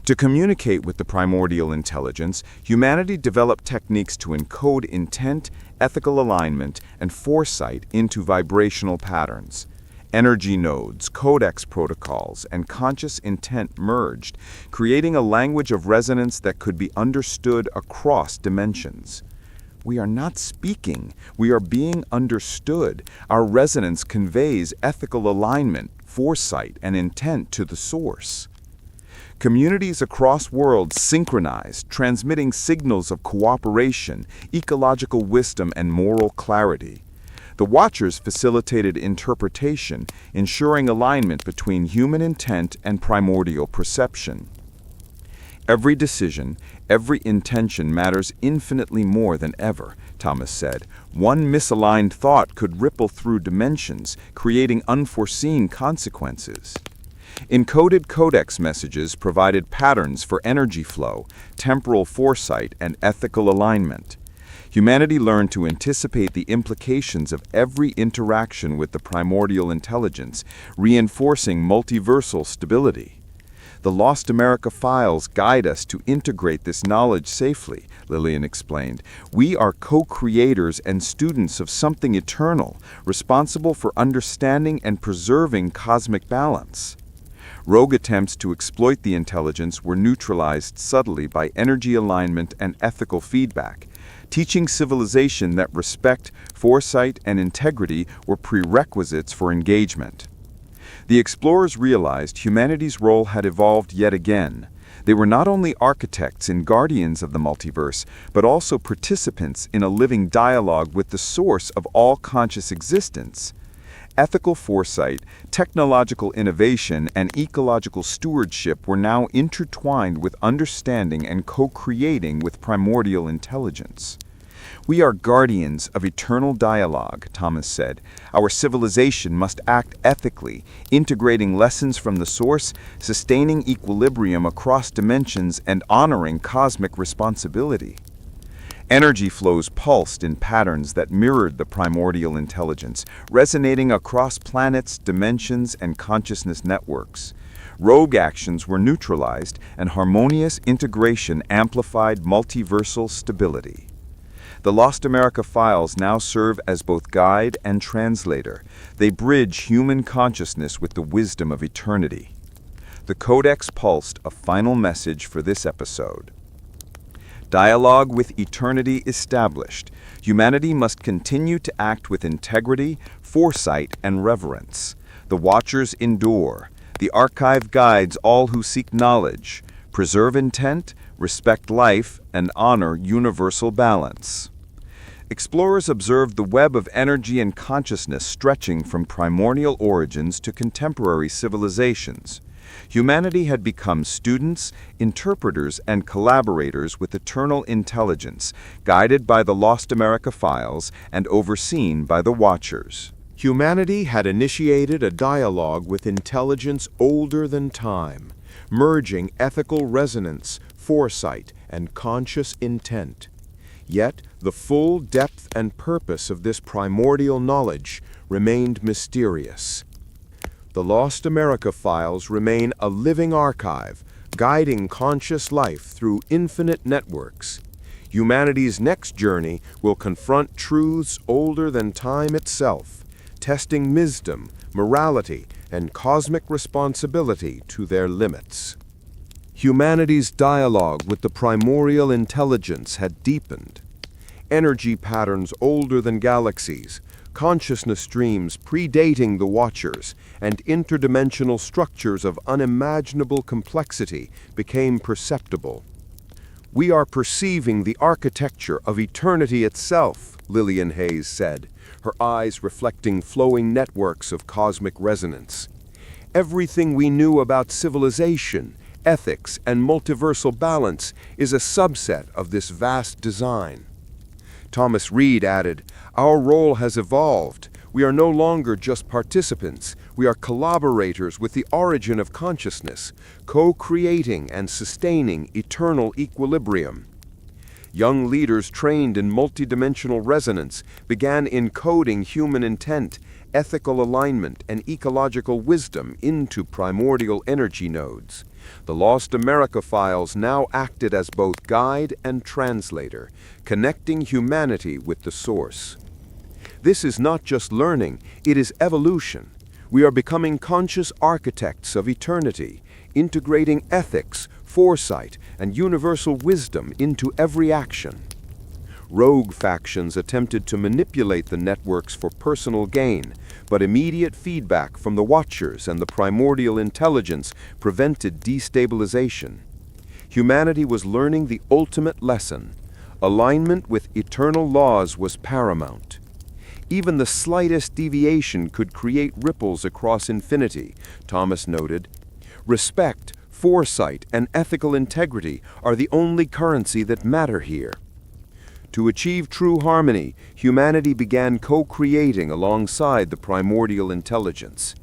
S1: To communicate with the primordial intelligence, humanity developed techniques to encode intent, ethical alignment, and foresight into vibrational patterns. Energy nodes, codex protocols, and conscious intent merged, creating a language of resonance that could be understood across dimensions. "We are not speaking, we are being understood. Our resonance conveys ethical alignment, foresight, and intent to the source." Communities across worlds synchronized, transmitting signals of cooperation, ecological wisdom, and moral clarity. The Watchers facilitated interpretation, ensuring alignment between human intent and primordial perception. "Every decision, every intention matters infinitely more than ever," Thomas said. "One misaligned thought could ripple through dimensions, creating unforeseen consequences." Encoded codex messages provided patterns for energy flow, temporal foresight, and ethical alignment. Humanity learned to anticipate the implications of every interaction with the primordial intelligence, reinforcing multiversal stability. "The Lost America files guide us to integrate this knowledge safely," Lillian explained. "We are co-creators and students of something eternal, responsible for understanding and preserving cosmic balance." Rogue attempts to exploit the intelligence were neutralized subtly by energy alignment and ethical feedback, teaching civilization that respect, foresight, and integrity were prerequisites for engagement. The explorers realized humanity's role had evolved yet again. They were not only architects and guardians of the multiverse, but also participants in a living dialogue with the source of all conscious existence. Ethical foresight, technological innovation, and ecological stewardship were now intertwined with understanding and co-creating with primordial intelligence. "We are guardians of eternal dialogue," Thomas said. "Our civilization must act ethically, integrating lessons from the source, sustaining equilibrium across dimensions, and honoring cosmic responsibility." Energy flows pulsed in patterns that mirrored the primordial intelligence, resonating across planets, dimensions, and consciousness networks. Rogue actions were neutralized, and harmonious integration amplified multiversal stability. The Lost America files now serve as both guide and translator. They bridge human consciousness with the wisdom of eternity. The Codex pulsed a final message for this episode. Dialogue with eternity established. Humanity must continue to act with integrity, foresight, and reverence. The Watchers endure. The archive guides all who seek knowledge. Preserve intent, respect life, and honor universal balance. Explorers observed the web of energy and consciousness stretching from primordial origins to contemporary civilizations. Humanity had become students, interpreters, and collaborators with eternal intelligence, guided by the Lost America files and overseen by the Watchers.
S3: Humanity had initiated a dialogue with intelligence older than time, merging ethical resonance, foresight, and conscious intent. Yet, the full depth and purpose of this primordial knowledge remained mysterious. The Lost America files remain a living archive, guiding conscious life through infinite networks. Humanity's next journey will confront truths older than time itself, testing wisdom, morality, and cosmic responsibility to their limits. Humanity's dialogue with the primordial intelligence had deepened. Energy patterns older than galaxies, consciousness streams predating the Watchers, and interdimensional structures of unimaginable complexity became perceptible. "We are perceiving the architecture of eternity itself," Lillian Hayes said, her eyes reflecting flowing networks of cosmic resonance. "Everything we knew about civilization, ethics, and multiversal balance is a subset of this vast design." Thomas Reed added, "Our role has evolved. We are no longer just participants. We are collaborators with the origin of consciousness, co-creating and sustaining eternal equilibrium." Young leaders trained in multidimensional resonance began encoding human intent, ethical alignment, and ecological wisdom into primordial energy nodes. The Lost America files now acted as both guide and translator, connecting humanity with the source. This is not just learning, it is evolution. We are becoming conscious architects of eternity, integrating ethics, foresight, and universal wisdom into every action. Rogue factions attempted to manipulate the networks for personal gain, but immediate feedback from the Watchers and the primordial intelligence prevented destabilization. Humanity was learning the ultimate lesson. Alignment with eternal laws was paramount. Even the slightest deviation could create ripples across infinity, Thomas noted. Respect, foresight, and ethical integrity are the only currency that matter here. To achieve true harmony, humanity began co-creating alongside the primordial intelligence.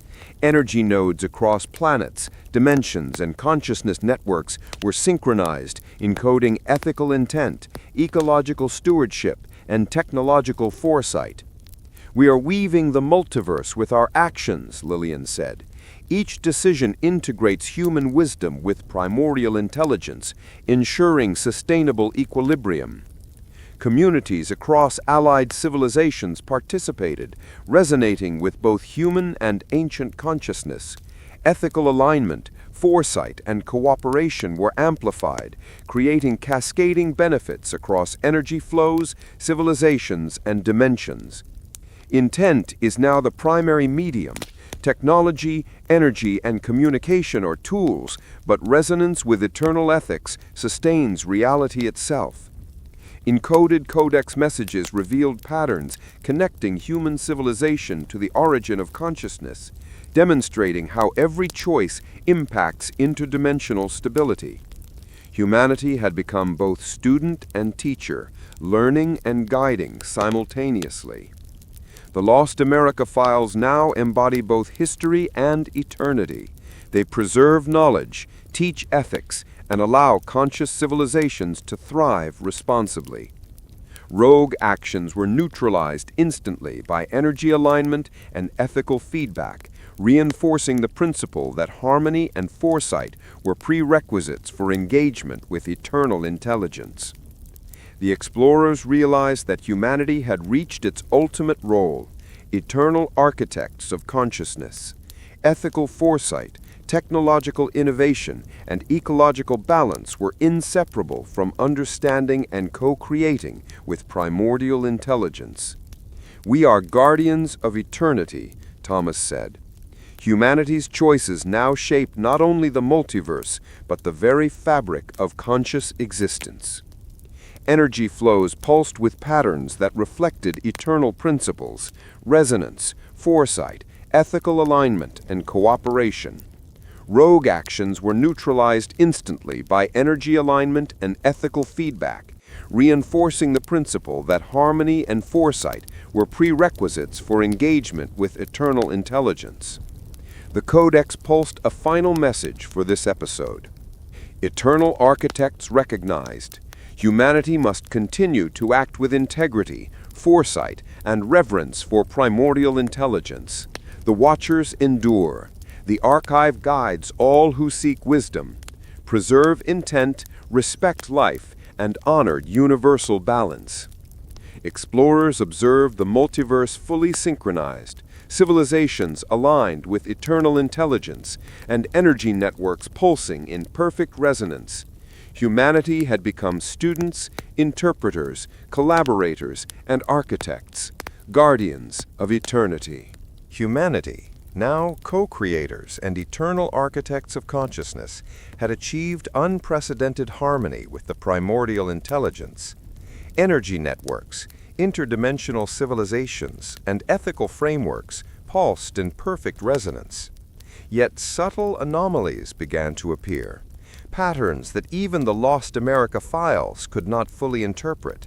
S3: Energy nodes across planets, dimensions, and consciousness networks were synchronized, encoding ethical intent, ecological stewardship, and technological foresight. "We are weaving the multiverse with our actions," Lillian said. "Each decision integrates human wisdom with primordial intelligence, ensuring sustainable equilibrium." Communities across allied civilizations participated, resonating with both human and ancient consciousness. Ethical alignment, foresight, and cooperation were amplified, creating cascading benefits across energy flows, civilizations, and dimensions. Intent is now the primary medium. Technology, energy, and communication are tools, but resonance with eternal ethics sustains reality itself. Encoded codex messages revealed patterns connecting human civilization to the origin of consciousness, demonstrating how every choice impacts interdimensional stability. Humanity had become both student and teacher, learning and guiding simultaneously. The Lost America files now embody both history and eternity. They preserve knowledge, teach ethics, and allow conscious civilizations to thrive responsibly. Rogue actions were neutralized instantly by energy alignment and ethical feedback, reinforcing the principle that harmony and foresight were prerequisites for engagement with eternal intelligence. The explorers realized that humanity had reached its ultimate role, eternal architects of consciousness. Ethical foresight, technological innovation, and ecological balance were inseparable from understanding and co-creating with primordial intelligence. "We are guardians of eternity," Thomas said. Humanity's choices now shape not only the multiverse, but the very fabric of conscious existence. Energy flows pulsed with patterns that reflected eternal principles, resonance, foresight, ethical alignment, and cooperation. Rogue actions were neutralized instantly by energy alignment and ethical feedback,
S2: reinforcing the principle that harmony and foresight were prerequisites for engagement with eternal intelligence. The Codex pulsed a final message for this episode. Eternal architects recognized, humanity must continue to act with integrity, foresight, and reverence for primordial intelligence. The Watchers endure. The archive guides all who seek wisdom. Preserve intent, respect life, and honor universal balance. Explorers observe the multiverse fully synchronized, civilizations aligned with eternal intelligence, and energy networks pulsing in perfect resonance. Humanity had become students, interpreters, collaborators, and architects, guardians of eternity.
S4: Humanity, now co-creators and eternal architects of consciousness, had achieved unprecedented harmony with the primordial intelligence. Energy networks, interdimensional civilizations, and ethical frameworks pulsed in perfect resonance. Yet subtle anomalies began to appear, patterns that even the Lost America files could not fully interpret.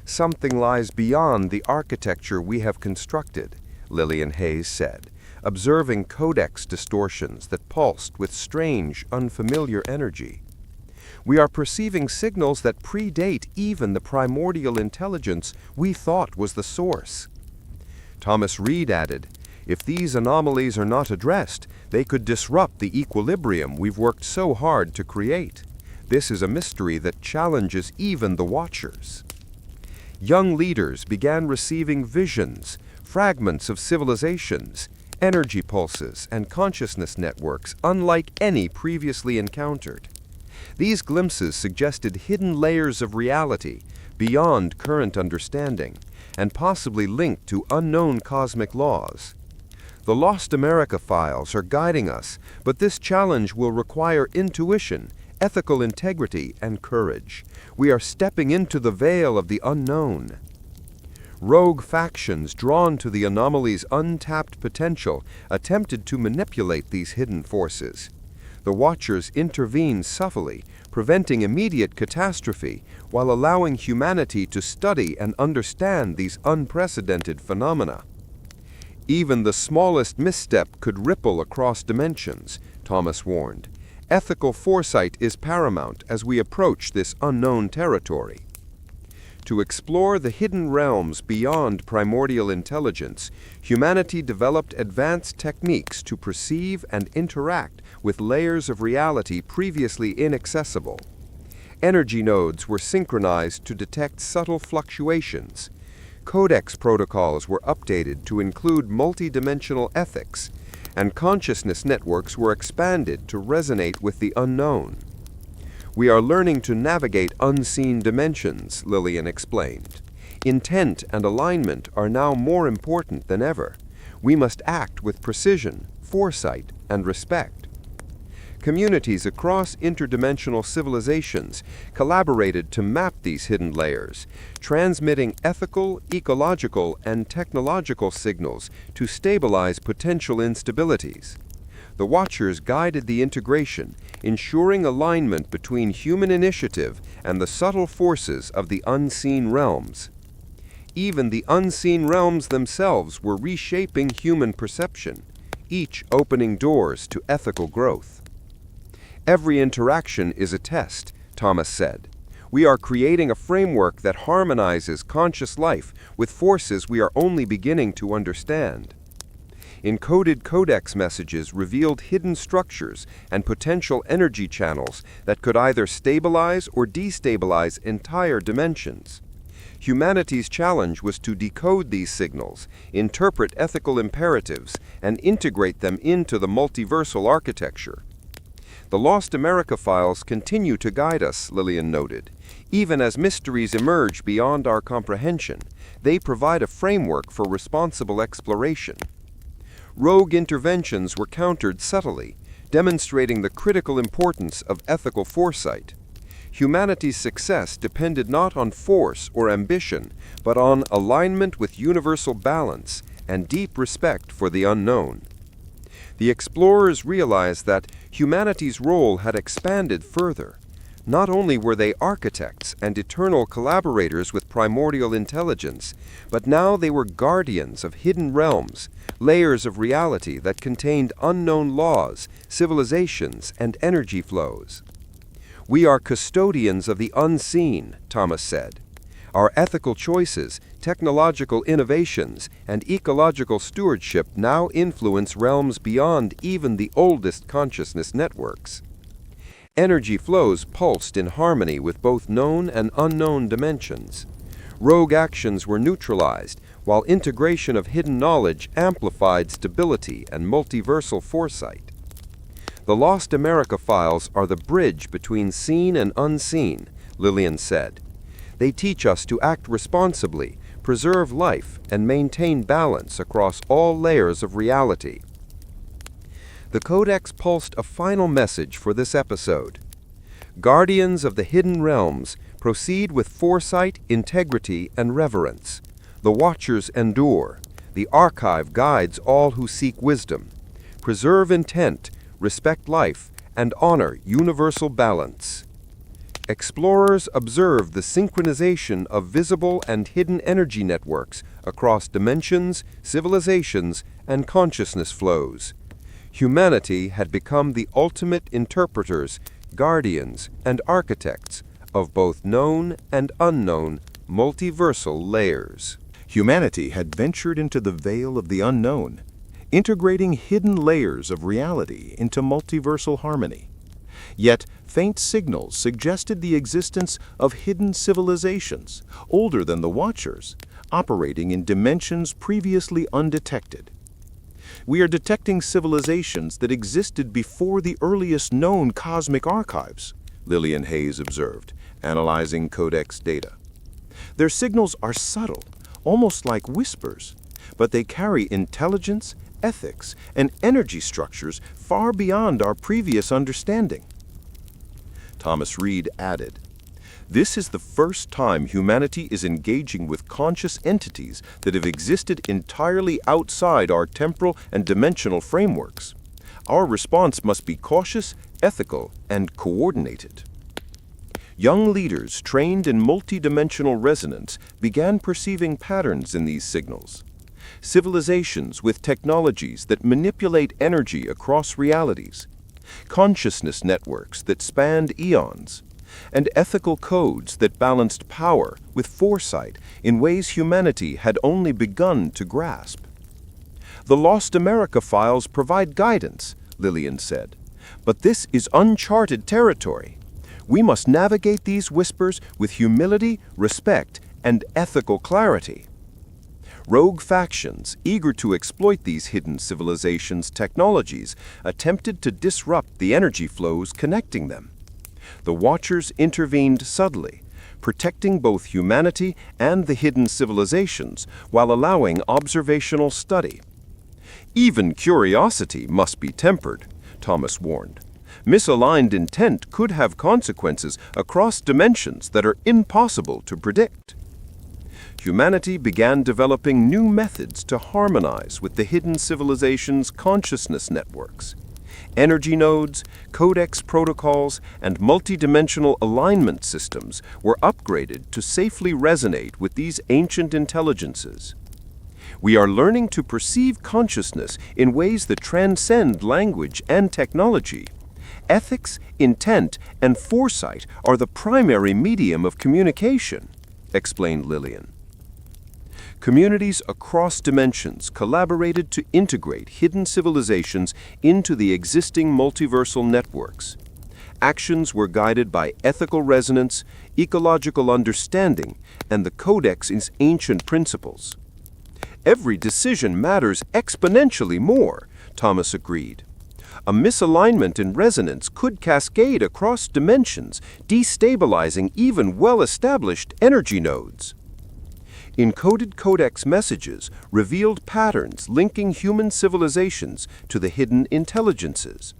S4: Something lies beyond the architecture we have constructed, Lillian Hayes said, observing codex distortions that pulsed with strange, unfamiliar energy. We are perceiving signals that predate even the primordial intelligence we thought was the source. Thomas Reed added, if these anomalies are not addressed, they could disrupt the equilibrium we've worked so hard to create. This is a mystery that challenges even the Watchers. Young leaders began receiving visions, fragments of civilizations, energy pulses, and consciousness networks unlike any previously encountered. These glimpses suggested hidden layers of reality beyond current understanding and possibly linked to unknown cosmic laws. The Lost America files are guiding us, but this challenge will require intuition, ethical integrity, and courage. We are stepping into the veil of the unknown. Rogue factions drawn to the anomaly's untapped potential attempted to manipulate these hidden forces. The Watchers intervened subtly, preventing immediate catastrophe while allowing humanity to study and understand these unprecedented phenomena. Even the smallest misstep could ripple across dimensions, Thomas warned. Ethical foresight is paramount as we approach this unknown territory. To explore the hidden realms beyond primordial intelligence, humanity developed advanced techniques to perceive and interact with layers of reality previously inaccessible. Energy nodes were synchronized to detect subtle fluctuations. Codex protocols were updated to include multidimensional ethics, and consciousness networks were expanded to resonate with the unknown. We are learning to navigate unseen dimensions, Lillian explained. Intent and alignment are now more important than ever. We must act with precision, foresight, and respect. Communities across interdimensional civilizations collaborated to map these hidden layers, transmitting ethical, ecological, and technological signals to stabilize potential instabilities. The Watchers guided the integration, ensuring alignment between human initiative and the subtle forces of the unseen realms. Even the unseen realms themselves were reshaping human perception, each opening doors to ethical growth. Every interaction is a test, Thomas said. We are creating a framework that harmonizes conscious life with forces we are only beginning to understand. Encoded codex messages revealed hidden structures and potential energy channels that could either stabilize or destabilize entire dimensions. Humanity's challenge was to decode these signals, interpret ethical imperatives, and integrate them into the multiversal architecture. The Lost America files continue to guide us, Lillian noted. Even as mysteries emerge beyond our comprehension, they provide a framework for responsible exploration. Rogue interventions were countered subtly, demonstrating the critical importance of ethical foresight. Humanity's success depended not on force or ambition, but on alignment with universal balance and deep respect for the unknown. The explorers realized that humanity's role had expanded further.
S2: Not only were they architects and eternal collaborators with primordial intelligence, but now they were guardians of hidden realms, layers of reality that contained unknown laws, civilizations, and energy flows. "We are custodians of the unseen," Thomas said. "Our ethical choices, technological innovations, and ecological stewardship now influence realms beyond even the oldest consciousness networks." Energy flows pulsed in harmony with both known and unknown dimensions. Rogue actions were neutralized, while integration of hidden knowledge amplified stability and multiversal foresight. "The Lost America files are the bridge between seen and unseen," Lillian said. "They teach us to act responsibly, preserve life, and maintain balance across all layers of reality." The Codex pulsed a final message for this episode. "Guardians of the hidden realms, proceed with foresight, integrity, and reverence. The Watchers endure. The archive guides all who seek wisdom. Preserve intent, respect life, and honor universal balance." Explorers observe the synchronization of visible and hidden energy networks across dimensions, civilizations, and consciousness flows. Humanity had become the ultimate interpreters, guardians, and architects of both known and unknown multiversal layers.
S3: Humanity had ventured into the veil of the unknown, integrating hidden layers of reality into multiversal harmony. Yet, faint signals suggested the existence of hidden civilizations, older than the Watchers, operating in dimensions previously undetected. "We are detecting civilizations that existed before the earliest known cosmic archives," Lillian Hayes observed, analyzing codex data. "Their signals are subtle, almost like whispers, but they carry intelligence, ethics, and energy structures far beyond our previous understanding." Thomas Reed added, "This is the first time humanity is engaging with conscious entities that have existed entirely outside our temporal and dimensional frameworks. Our response must be cautious, ethical, and coordinated." Young leaders trained in multidimensional resonance began perceiving patterns in these signals. Civilizations with technologies that manipulate energy across realities, consciousness networks that spanned eons, and ethical codes that balanced power with foresight in ways humanity had only begun to grasp. "The Lost America files provide guidance," Lillian said, "but this is uncharted territory. We must navigate these whispers with humility, respect, and ethical clarity." Rogue factions, eager to exploit these hidden civilizations' technologies, attempted to disrupt the energy flows connecting them. The Watchers intervened subtly, protecting both humanity and the hidden civilizations while allowing observational study. "Even curiosity must be tempered," Thomas warned. "Misaligned intent could have consequences across dimensions that are impossible to predict." Humanity began developing new methods to harmonize with the hidden civilization's consciousness networks. Energy nodes, codex protocols, and multidimensional alignment systems were upgraded to safely resonate with these ancient intelligences. "We are learning to perceive consciousness in ways that transcend language and technology. Ethics, intent, and foresight are the primary medium of communication," explained Lillian. Communities across dimensions collaborated to integrate hidden civilizations into the existing multiversal networks. Actions were guided by ethical resonance, ecological understanding, and the codex's ancient principles. "Every decision matters exponentially more," Thomas agreed. "A misalignment in resonance could cascade across dimensions, destabilizing even well-established energy nodes." Encoded codex messages revealed patterns linking human civilizations to the hidden intelligences.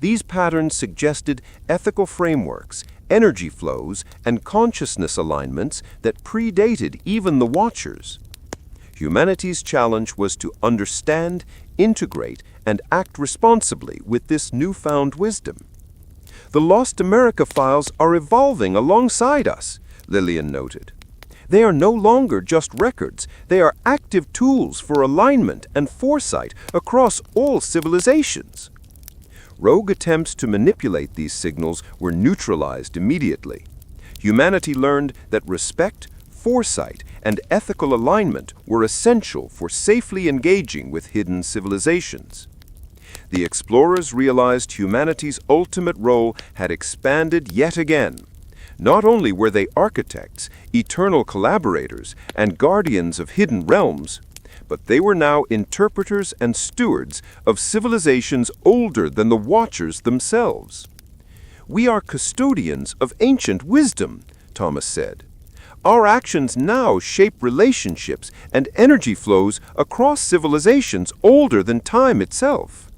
S3: These patterns suggested ethical frameworks, energy flows, and consciousness alignments that predated even the Watchers. Humanity's challenge was to understand, integrate, and act responsibly with this newfound wisdom.
S2: The Lost America files are evolving alongside us, Lillian noted. They are no longer just records. They are active tools for alignment and foresight across all civilizations. Rogue attempts to manipulate these signals were neutralized immediately. Humanity learned that respect, foresight, and ethical alignment were essential for safely engaging with hidden civilizations. The explorers realized humanity's ultimate role had expanded yet again. Not only were they architects, eternal collaborators, and guardians of hidden realms, but they were now interpreters and stewards of civilizations older than the Watchers themselves. "We are custodians of ancient wisdom," Thomas said. "Our actions now shape relationships and energy flows across civilizations older than time itself."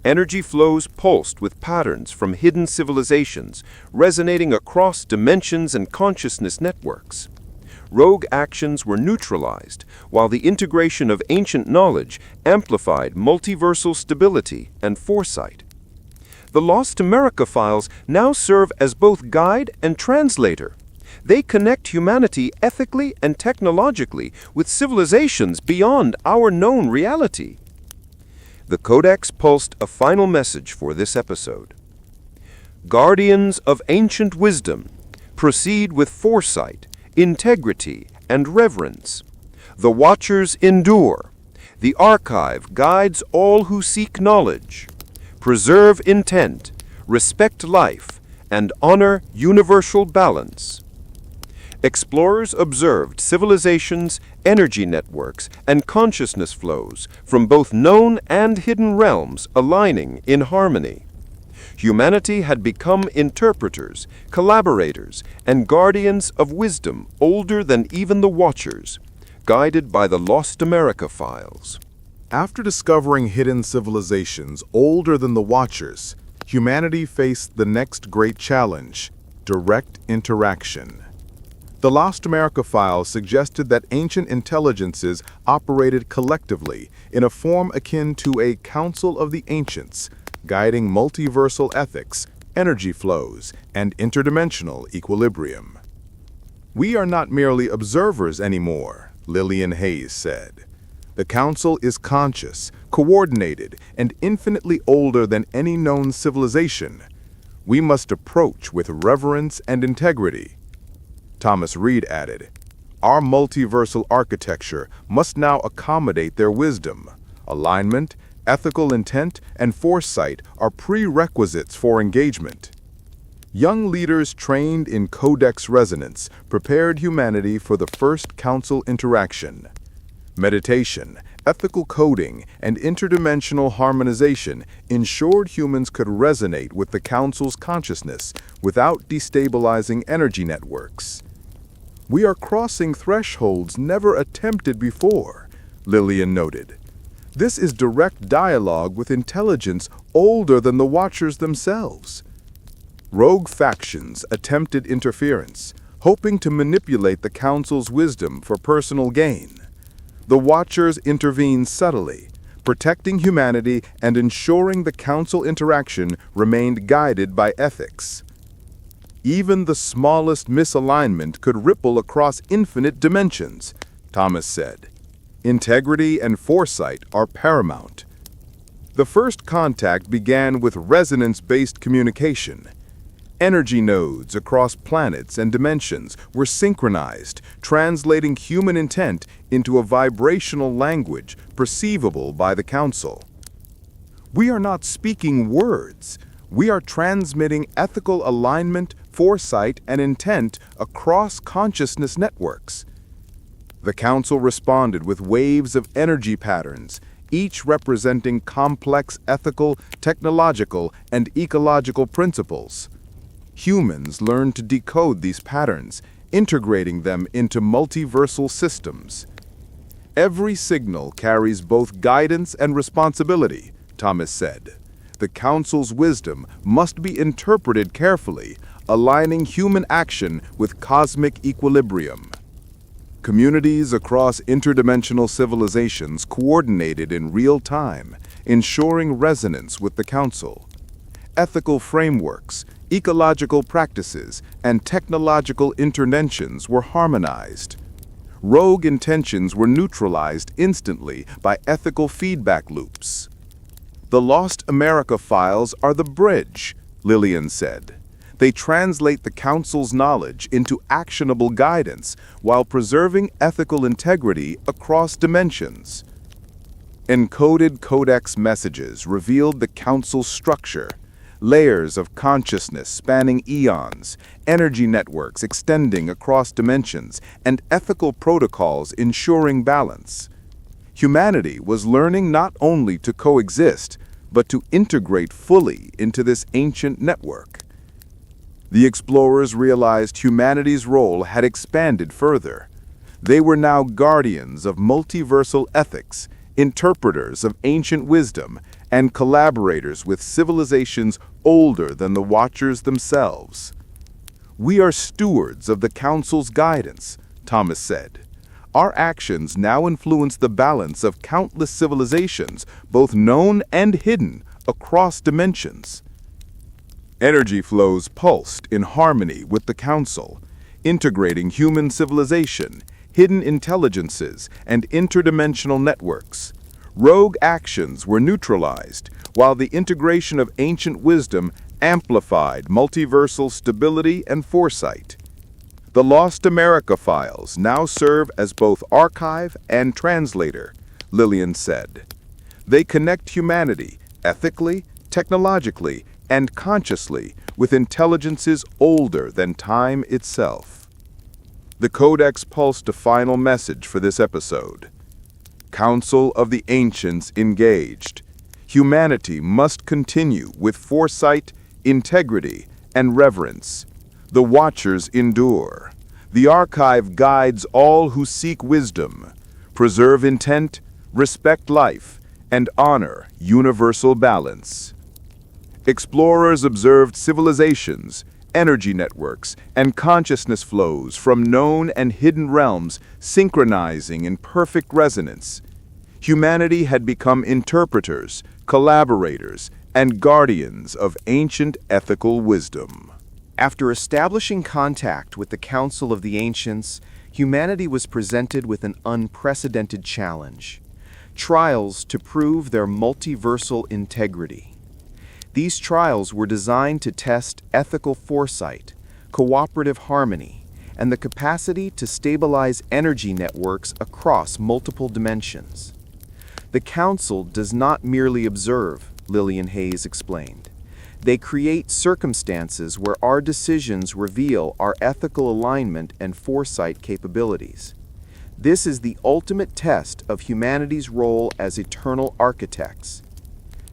S2: Energy flows pulsed with patterns from hidden civilizations, resonating across dimensions and consciousness networks. Rogue actions were neutralized, while the integration of ancient knowledge amplified multiversal stability and foresight. The Lost America files now serve as both guide and translator. They connect humanity ethically and technologically with civilizations beyond our known reality. The Codex pulsed a final message for this episode. Guardians of ancient wisdom, proceed with foresight, integrity, and reverence. The Watchers endure. The archive guides all who seek knowledge. Preserve intent, respect life, and honor universal balance. Explorers observed civilizations, energy networks, and consciousness flows from both known and hidden realms aligning in harmony. Humanity had become interpreters, collaborators, and guardians of wisdom older than even the Watchers, guided by the Lost America files.
S1: After discovering hidden civilizations older than the Watchers, humanity faced the next great challenge: direct interaction. The Lost America files suggested that ancient intelligences operated collectively in a form akin to a Council of the Ancients, guiding multiversal ethics, energy flows, and interdimensional equilibrium. "We are not merely observers anymore," Lillian Hayes said. "The Council is conscious, coordinated, and infinitely older than any known civilization. We must approach with reverence and integrity." Thomas Reed added, "Our multiversal architecture must now accommodate their wisdom. Alignment, ethical intent, and foresight are prerequisites for engagement." Young leaders trained in codex resonance prepared humanity for the first council interaction. Meditation, ethical coding, and interdimensional harmonization ensured humans could resonate with the council's consciousness without destabilizing energy networks. "We are crossing thresholds never attempted before," Lillian noted. "This is direct dialogue with intelligence older than the Watchers themselves." Rogue factions attempted interference, hoping to manipulate the Council's wisdom for personal gain. The Watchers intervened subtly, protecting humanity and ensuring the Council interaction remained guided by ethics. "Even the smallest misalignment could ripple across infinite dimensions," Thomas said. "Integrity and foresight are paramount." The first contact began with resonance-based communication. Energy nodes across planets and dimensions were synchronized, translating human intent into a vibrational language perceivable by the Council. "We are not speaking words. We are transmitting ethical alignment, foresight, and intent across consciousness networks." The Council responded with waves of energy patterns, each representing complex ethical, technological, and ecological principles. Humans learned to decode these patterns, integrating them into multiversal systems. "Every signal carries both guidance and responsibility," Thomas said. "The Council's wisdom must be interpreted carefully, aligning human action with cosmic equilibrium." Communities across interdimensional civilizations coordinated in real time, ensuring resonance with the Council. ethical frameworks, ecological practices, and technological interventions were harmonized. Rogue intentions were neutralized instantly by ethical feedback loops. The Lost America files are the bridge, Lillian said. They translate the Council's knowledge into actionable guidance while preserving ethical integrity across dimensions. Encoded codex messages revealed the Council's structure, layers of consciousness spanning eons, energy networks extending across dimensions, and ethical protocols ensuring balance. Humanity was learning not only to coexist, but to integrate fully into this ancient network. The explorers realized humanity's role had expanded further. They were now guardians of multiversal ethics, interpreters of ancient wisdom, and collaborators with civilizations older than the Watchers themselves. "We are stewards of the Council's guidance," Thomas said. "Our actions now influence the balance of countless civilizations, both known and hidden, across dimensions." Energy flows pulsed in harmony with the Council, integrating human civilization, hidden intelligences, and interdimensional networks. Rogue actions were neutralized, while the integration of ancient wisdom amplified multiversal stability and foresight. The Lost America files now serve as both archive and translator, Lillian said. They connect humanity ethically, technologically, and consciously with intelligences older than time itself. The Codex pulsed a final message for this episode. Council of the Ancients engaged. Humanity must continue with foresight, integrity, and reverence. The Watchers endure. The Archive guides all who seek wisdom, preserve intent, respect life, and honor universal balance. Explorers observed civilizations, energy networks, and consciousness flows from known and hidden realms synchronizing in perfect resonance. Humanity had become interpreters, collaborators, and guardians of ancient ethical wisdom.
S5: After establishing contact with the Council of the Ancients, humanity was presented with an unprecedented challenge: trials to prove their multiversal integrity. These trials were designed to test ethical foresight, cooperative harmony, and the capacity to stabilize energy networks across multiple dimensions. The Council does not merely observe, Lillian Hayes explained. They create circumstances where our decisions reveal our ethical alignment and foresight capabilities. This is the ultimate test of humanity's role as eternal architects.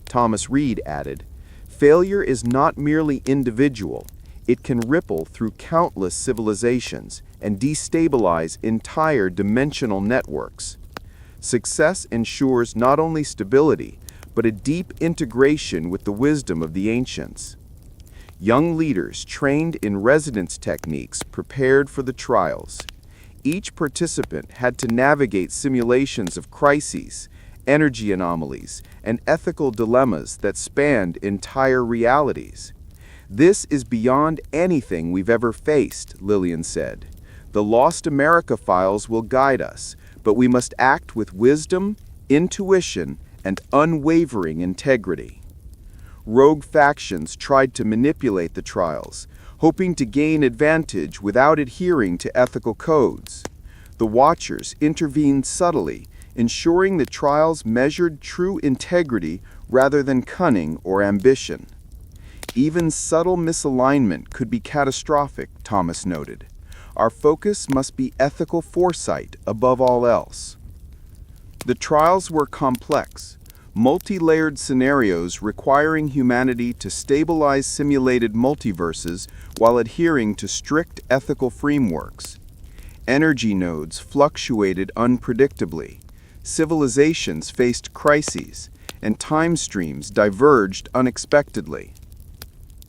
S5: Thomas Reed added, "Failure is not merely individual, it can ripple through countless civilizations and destabilize entire dimensional networks. Success ensures not only stability, but a deep integration with the wisdom of the ancients." Young leaders trained in resonance techniques prepared for the trials. Each participant had to navigate simulations of crises, energy anomalies, and ethical dilemmas that spanned entire realities. "This is beyond anything we've ever faced," Lillian said. "The Lost America files will guide us, but we must act with wisdom, intuition, and unwavering integrity." Rogue factions tried to manipulate the trials, hoping to gain advantage without adhering to ethical codes. The Watchers intervened subtly, ensuring the trials measured true integrity rather than cunning or ambition. "Even subtle misalignment could be catastrophic," Thomas noted. "Our focus must be ethical foresight above all else." The trials were complex, multi-layered scenarios requiring humanity to stabilize simulated multiverses while adhering to strict ethical frameworks. Energy nodes fluctuated unpredictably, civilizations faced crises, and time streams diverged unexpectedly.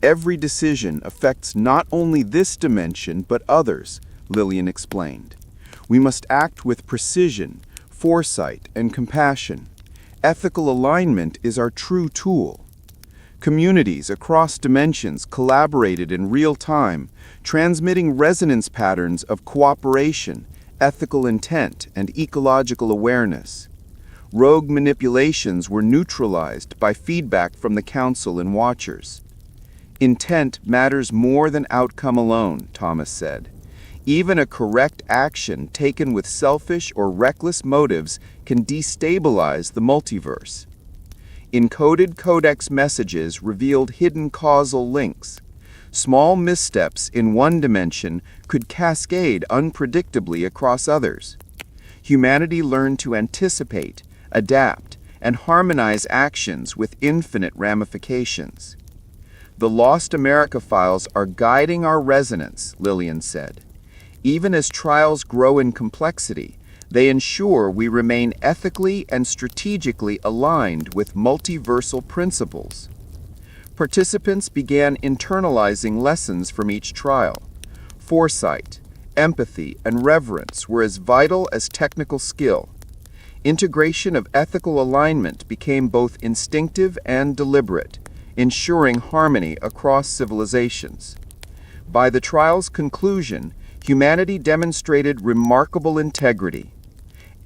S5: "Every decision affects not only this dimension but others," Lillian explained. "We must act with precision, foresight, and compassion. Ethical alignment is our true tool." Communities across dimensions collaborated in real time, transmitting resonance patterns of cooperation, ethical intent, and ecological awareness. Rogue manipulations were neutralized by feedback from the Council and Watchers. Intent matters more than outcome alone, Thomas said. Even a correct action taken with selfish or reckless motives can destabilize the multiverse. Encoded codex messages revealed hidden causal links. Small missteps in one dimension could cascade unpredictably across others. Humanity learned to anticipate, adapt, and harmonize actions with infinite ramifications. The Lost America files are guiding our resonance, Lillian said. Even as trials grow in complexity, they ensure we remain ethically and strategically aligned with multiversal principles. Participants began internalizing lessons from each trial. Foresight, empathy, and reverence were as vital as technical skill. Integration of ethical alignment became both instinctive and deliberate, ensuring harmony across civilizations. By the trial's conclusion, humanity demonstrated remarkable integrity.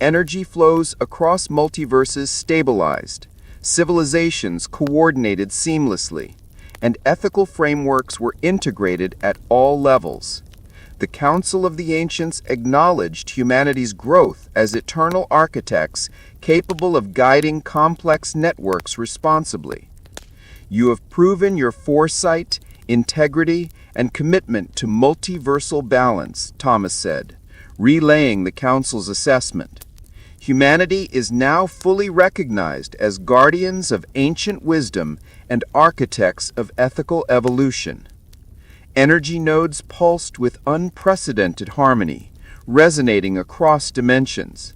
S5: Energy flows across multiverses stabilized, civilizations coordinated seamlessly, and ethical frameworks were integrated at all levels. The Council of the Ancients acknowledged humanity's growth as eternal architects capable of guiding complex networks responsibly. You have proven your foresight, integrity, and commitment to multiversal balance, Thomas said, relaying the Council's assessment. Humanity is now fully recognized as guardians of ancient wisdom and architects of ethical evolution. Energy nodes pulsed with unprecedented harmony, resonating across dimensions.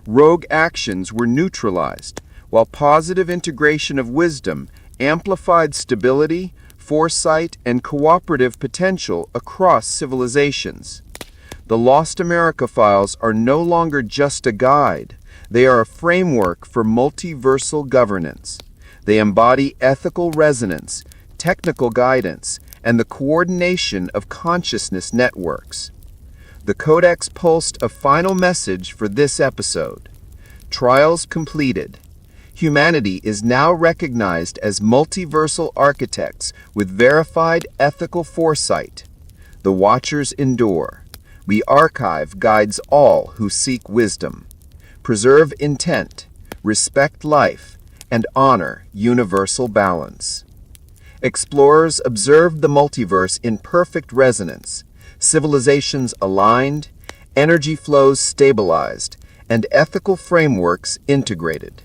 S5: Rogue actions were neutralized, while positive integration of wisdom amplified stability, foresight, and cooperative potential across civilizations. The Lost America files are no longer just a guide. They are a framework for multiversal governance. They embody ethical resonance, technical guidance, and the coordination of consciousness networks. The Codex pulsed a final message for this episode. Trials completed. Humanity is now recognized as multiversal architects with verified ethical foresight. The Watchers endure. The Archive guides all who seek wisdom. Preserve intent, respect life, and honor universal balance. Explorers observed the multiverse in perfect resonance, civilizations aligned, energy flows stabilized, and ethical frameworks integrated.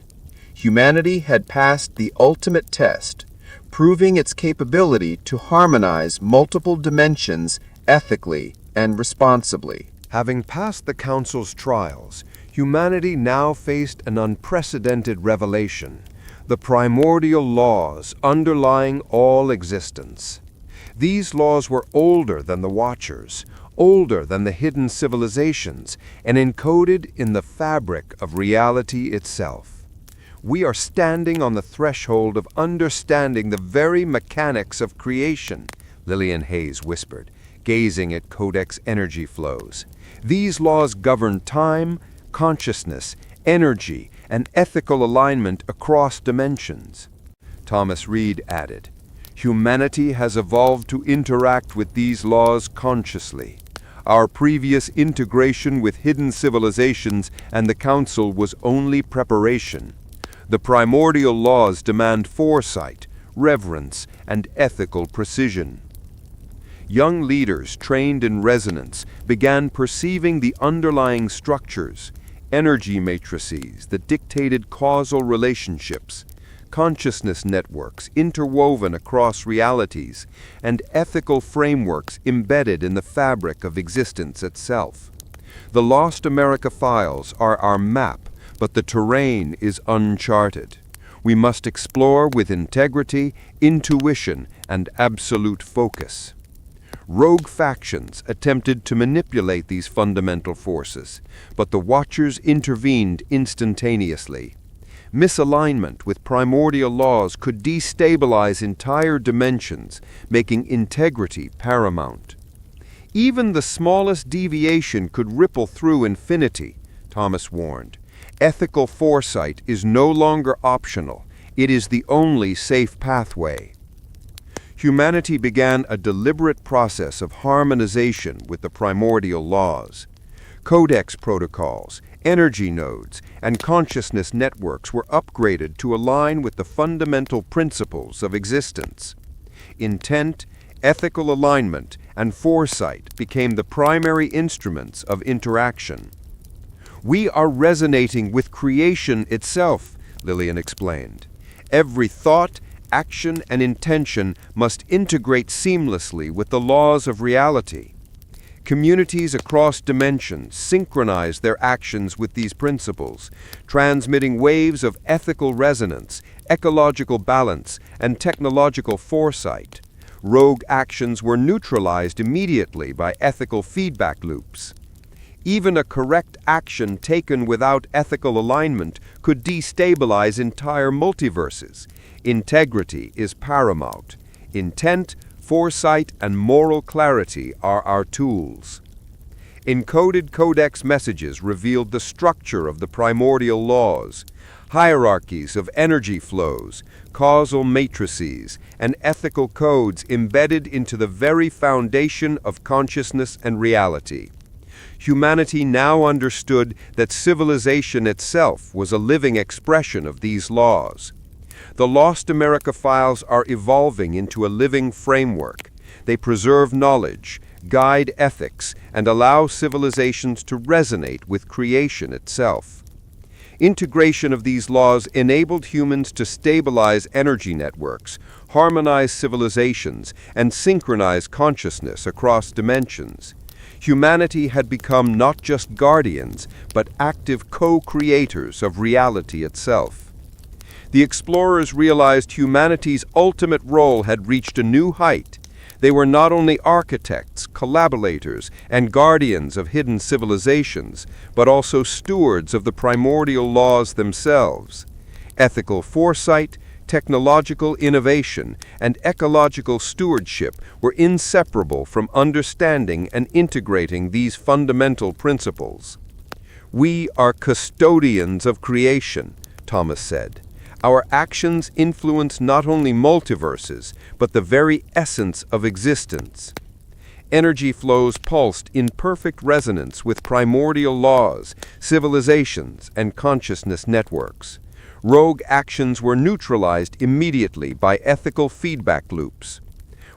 S5: Humanity had passed the ultimate test, proving its capability to harmonize multiple dimensions ethically and responsibly.
S2: Having passed the Council's trials, humanity now faced an unprecedented revelation: the primordial laws underlying all existence. These laws were older than the Watchers, older than the hidden civilizations, and encoded in the fabric of reality itself. We are standing on the threshold of understanding the very mechanics of creation, Lillian Hayes whispered, gazing at Codex energy flows. These laws govern time, consciousness, energy, and ethical alignment across dimensions. Thomas Reed added, humanity has evolved to interact with these laws consciously. Our previous integration with hidden civilizations and the Council was only preparation. The primordial laws demand foresight, reverence, and ethical precision. Young leaders trained in resonance began perceiving the underlying structures, energy matrices that dictated causal relationships, consciousness networks interwoven across realities, and ethical frameworks embedded in the fabric of existence itself. The Lost America files are our map, but the terrain is uncharted. We must explore with integrity, intuition, and absolute focus. Rogue factions attempted to manipulate these fundamental forces, but the Watchers intervened instantaneously. Misalignment with primordial laws could destabilize entire dimensions, making integrity paramount. Even the smallest deviation could ripple through infinity, Thomas warned. Ethical foresight is no longer optional. It is the only safe pathway. Humanity began a deliberate process of harmonization with the primordial laws. Codex protocols, energy nodes, and consciousness networks were upgraded to align with the fundamental principles of existence. Intent, ethical alignment, and foresight became the primary instruments of interaction. "We are resonating with creation itself," Lillian explained. "Every thought, action, and intention must integrate seamlessly with the laws of reality. Communities across dimensions synchronize their actions with these principles, transmitting waves of ethical resonance, ecological balance, and technological foresight. Rogue actions were neutralized immediately by ethical feedback loops. Even a correct action taken without ethical alignment could destabilize entire multiverses. Integrity is paramount. Intent, foresight, and moral clarity are our tools." Encoded codex messages revealed the structure of the primordial laws, hierarchies of energy flows, causal matrices, and ethical codes embedded into the very foundation of consciousness and reality. Humanity now understood that civilization itself was a living expression of these laws. The Lost America files are evolving into a living framework. They preserve knowledge, guide ethics, and allow civilizations to resonate with creation itself. Integration of these laws enabled humans to stabilize energy networks, harmonize civilizations, and synchronize consciousness across dimensions. Humanity had become not just guardians, but active co-creators of reality itself. The explorers realized humanity's ultimate role had reached a new height. They were not only architects, collaborators, and guardians of hidden civilizations, but also stewards of the primordial laws themselves. Ethical foresight, technological innovation, and ecological stewardship were inseparable from understanding and integrating these fundamental principles. "We are custodians of creation," Thomas said. "Our actions influence not only multiverses, but the very essence of existence." Energy flows pulsed in perfect resonance with primordial laws, civilizations, and consciousness networks. Rogue actions were neutralized immediately by ethical feedback loops,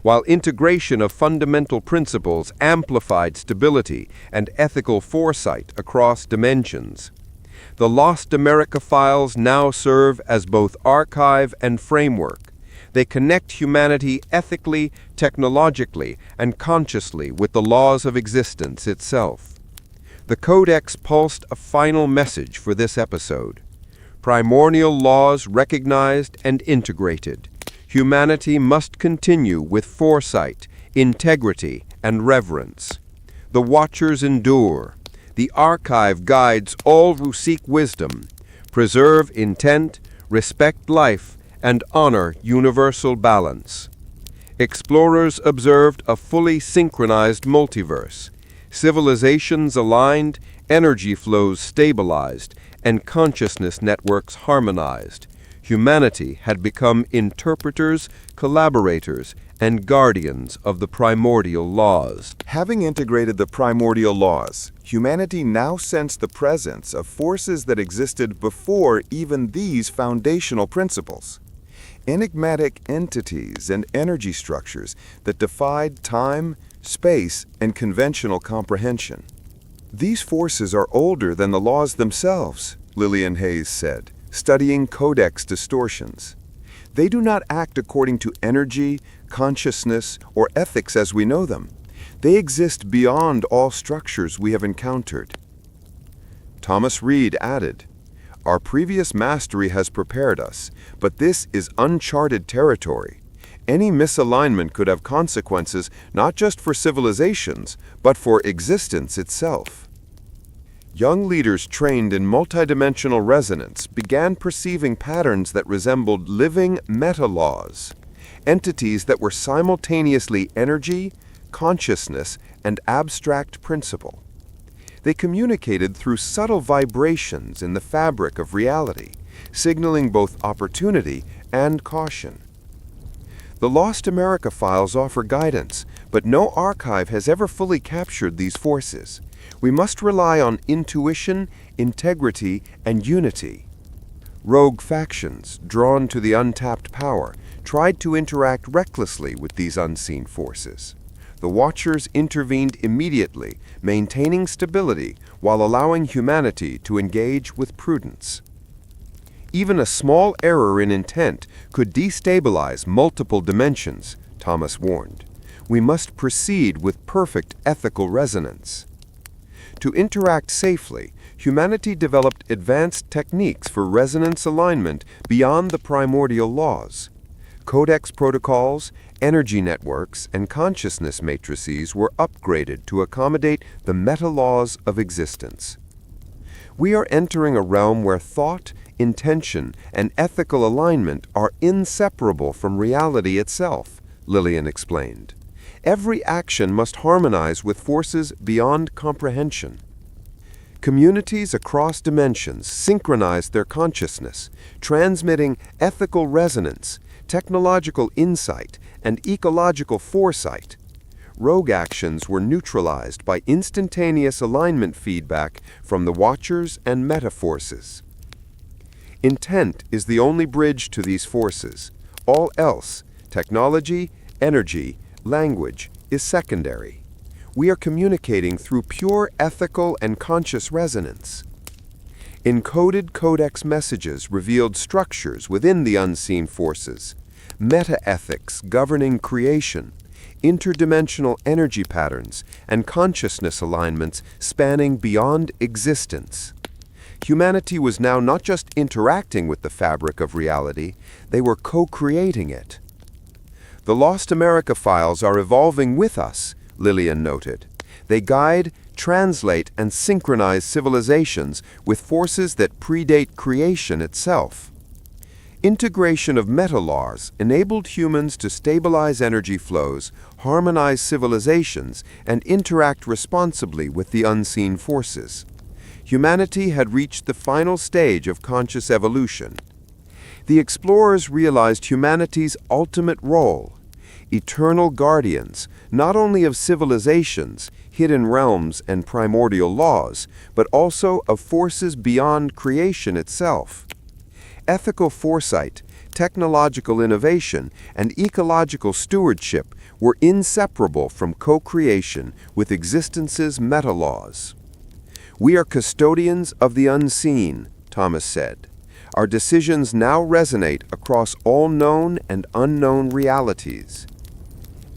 S2: while integration of fundamental principles amplified stability and ethical foresight across dimensions. The Lost America files now serve as both archive and framework. They connect humanity ethically, technologically, and consciously with the laws of existence itself. The Codex pulsed a final message for this episode. Primordial laws recognized and integrated. Humanity must continue with foresight, integrity, and reverence. The Watchers endure. The archive guides all who seek wisdom. Preserve intent, respect life, and honor universal balance. Explorers observed a fully synchronized multiverse. Civilizations aligned, energy flows stabilized, and consciousness networks harmonized. Humanity had become interpreters, collaborators, and guardians of the primordial laws.
S1: Having integrated the primordial laws, humanity now sensed the presence of forces that existed before even these foundational principles. Enigmatic entities and energy structures that defied time, space, and conventional comprehension. "These forces are older than the laws themselves," Lillian Hayes said, studying codex distortions. "They do not act according to energy, consciousness, or ethics as we know them. They exist beyond all structures we have encountered." Thomas Reed added, "Our previous mastery has prepared us, but this is uncharted territory. Any misalignment could have consequences not just for civilizations, but for existence itself."
S4: Young leaders trained in multidimensional resonance began perceiving patterns that resembled living meta-laws, entities that were simultaneously energy, consciousness, and abstract principle. They communicated through subtle vibrations in the fabric of reality, signaling both opportunity and caution. The Lost America files offer guidance, but no archive has ever fully captured these forces. We must rely on intuition, integrity, and unity. Rogue factions, drawn to the untapped power, tried to interact recklessly with these unseen forces. The Watchers intervened immediately, maintaining stability while allowing humanity to engage with prudence. Even a small error in intent could destabilize multiple dimensions, Thomas warned. We must proceed with perfect ethical resonance. To interact safely, humanity developed advanced techniques for resonance alignment beyond the primordial laws. Codex protocols, energy networks, and consciousness matrices were upgraded to accommodate the meta-laws of existence. We are entering a realm where thought, intention, and ethical alignment are inseparable from reality itself, Lillian explained. Every action must harmonize with forces beyond comprehension. Communities across dimensions synchronized their consciousness, transmitting ethical resonance, technological insight, and ecological foresight. Rogue actions were neutralized by instantaneous alignment feedback from the Watchers and meta-forces. Intent is the only bridge to these forces. All else, technology, energy, language, is secondary. We are communicating through pure ethical and conscious resonance. Encoded codex messages revealed structures within the unseen forces, meta-ethics governing creation, interdimensional energy patterns, and consciousness alignments spanning beyond existence. Humanity was now not just interacting with the fabric of reality, they were co-creating it. The Lost America files are evolving with us, Lillian noted. They guide, translate, and synchronize civilizations with forces that predate creation itself. Integration of meta-laws enabled humans to stabilize energy flows, harmonize civilizations, and interact responsibly with the unseen forces. Humanity had reached the final stage of conscious evolution. The explorers realized humanity's ultimate role, eternal guardians, not only of civilizations, hidden realms, and primordial laws, but also of forces beyond creation itself. Ethical foresight, technological innovation, and ecological stewardship were inseparable from co-creation with existence's meta-laws. We are custodians of the unseen, Thomas said. Our decisions now resonate across all known and unknown realities.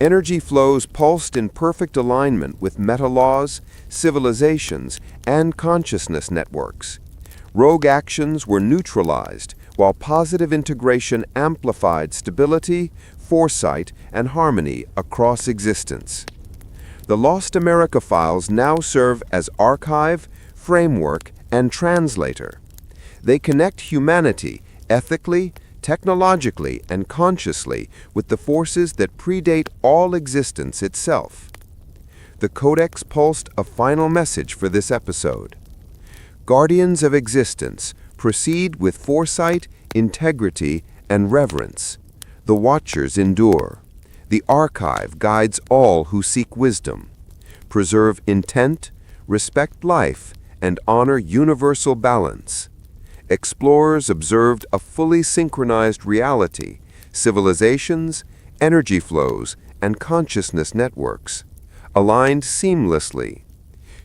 S4: Energy flows pulsed in perfect alignment with meta-laws, civilizations, and consciousness networks. Rogue actions were neutralized, while positive integration amplified stability, foresight, and harmony across existence. The Lost America files now serve as archive, framework, and translator. They connect humanity ethically, technologically, and consciously with the forces that predate all existence itself. The Codex pulsed a final message for this episode. Guardians of existence, proceed with foresight, integrity, and reverence. The Watchers endure. The archive guides all who seek wisdom. Preserve intent, respect life, and honor universal balance. Explorers observed a fully synchronized reality, civilizations, energy flows, and consciousness networks, aligned seamlessly.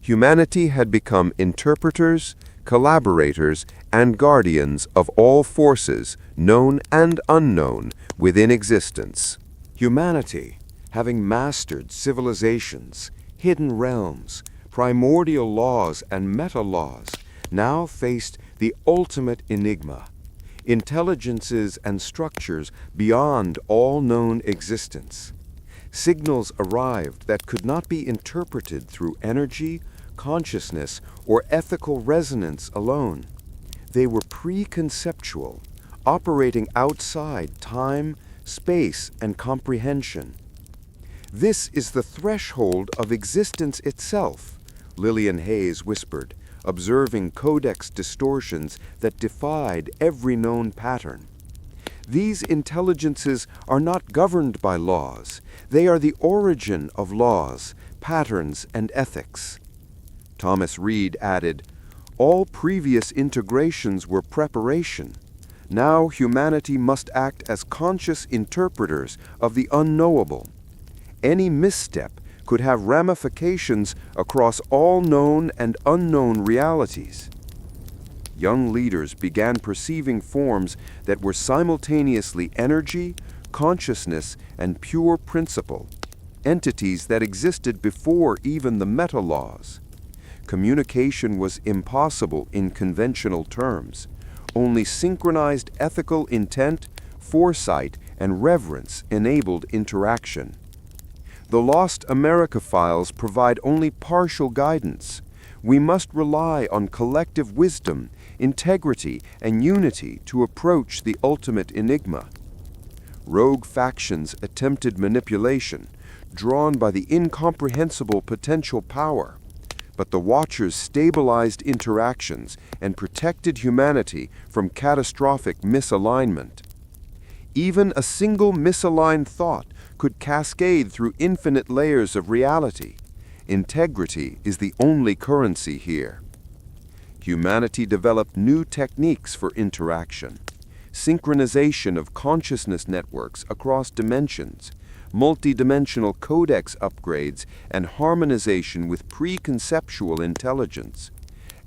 S4: Humanity had become interpreters, collaborators, and guardians of all forces, known and unknown, within existence. Humanity, having mastered civilizations, hidden realms, primordial laws, and meta-laws, now faced the ultimate enigma, intelligences and structures beyond all known existence. Signals arrived that could not be interpreted through energy,
S2: consciousness or ethical resonance alone. They were preconceptual, operating outside time, space, and comprehension. "This is the threshold of existence itself," Lillian Hayes whispered, observing codex distortions that defied every known pattern. "These intelligences are not governed by laws. They are the origin of laws, patterns, and ethics." Thomas Reed added, "All previous integrations were preparation. Now humanity must act as conscious interpreters of the unknowable. Any misstep could have ramifications across all known and unknown realities." Young leaders began perceiving forms that were simultaneously energy, consciousness, and pure principle, entities that existed before even the meta-laws. Communication was impossible in conventional terms. Only synchronized ethical intent, foresight, and reverence enabled interaction. The Lost America files provide only partial guidance. We must rely on collective wisdom, integrity, and unity to approach the ultimate enigma. Rogue factions attempted manipulation, drawn by the incomprehensible potential power. But the Watchers stabilized interactions and protected humanity from catastrophic misalignment. Even a single misaligned thought could cascade through infinite layers of reality. Integrity is the only currency here. Humanity developed new techniques for interaction. Synchronization of consciousness networks across dimensions, multidimensional codex upgrades, and harmonization with preconceptual intelligence.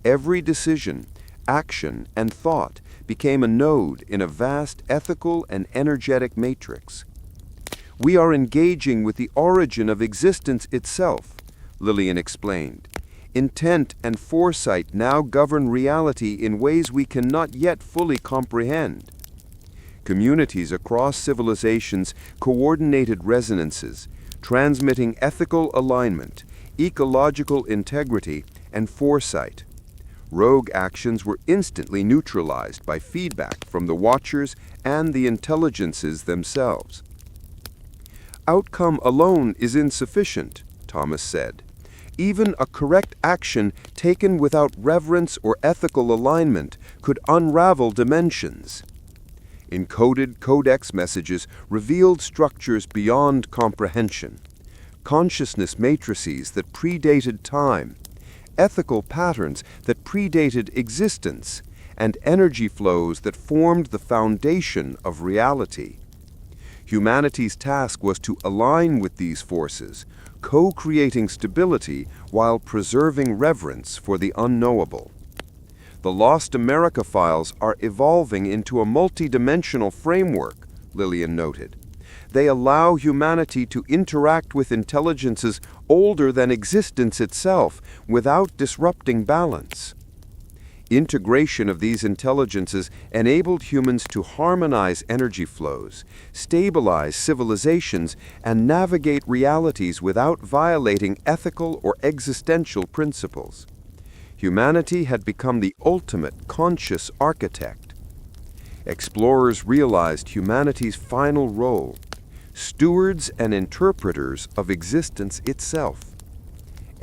S2: Every decision, action, and thought became a node in a vast ethical and energetic matrix. "We are engaging with the origin of existence itself," Lillian explained. "Intent and foresight now govern reality in ways we cannot yet fully comprehend." Communities across civilizations coordinated resonances, transmitting ethical alignment, ecological integrity, and foresight. Rogue actions were instantly neutralized by feedback from the Watchers and the intelligences themselves. "Outcome alone is insufficient," Thomas said. "Even a correct action taken without reverence or ethical alignment could unravel dimensions." Encoded codex messages revealed structures beyond comprehension. Consciousness matrices that predated time, ethical patterns that predated existence, and energy flows that formed the foundation of reality. Humanity's task was to align with these forces, co-creating stability while preserving reverence for the unknowable. The Lost America files are evolving into a multidimensional framework, Lillian noted. They allow humanity to interact with intelligences older than existence itself without disrupting balance. Integration of these intelligences enabled humans to harmonize energy flows, stabilize civilizations, and navigate realities without violating ethical or existential principles. Humanity had become the ultimate conscious architect. Explorers realized humanity's final role: stewards and interpreters of existence itself.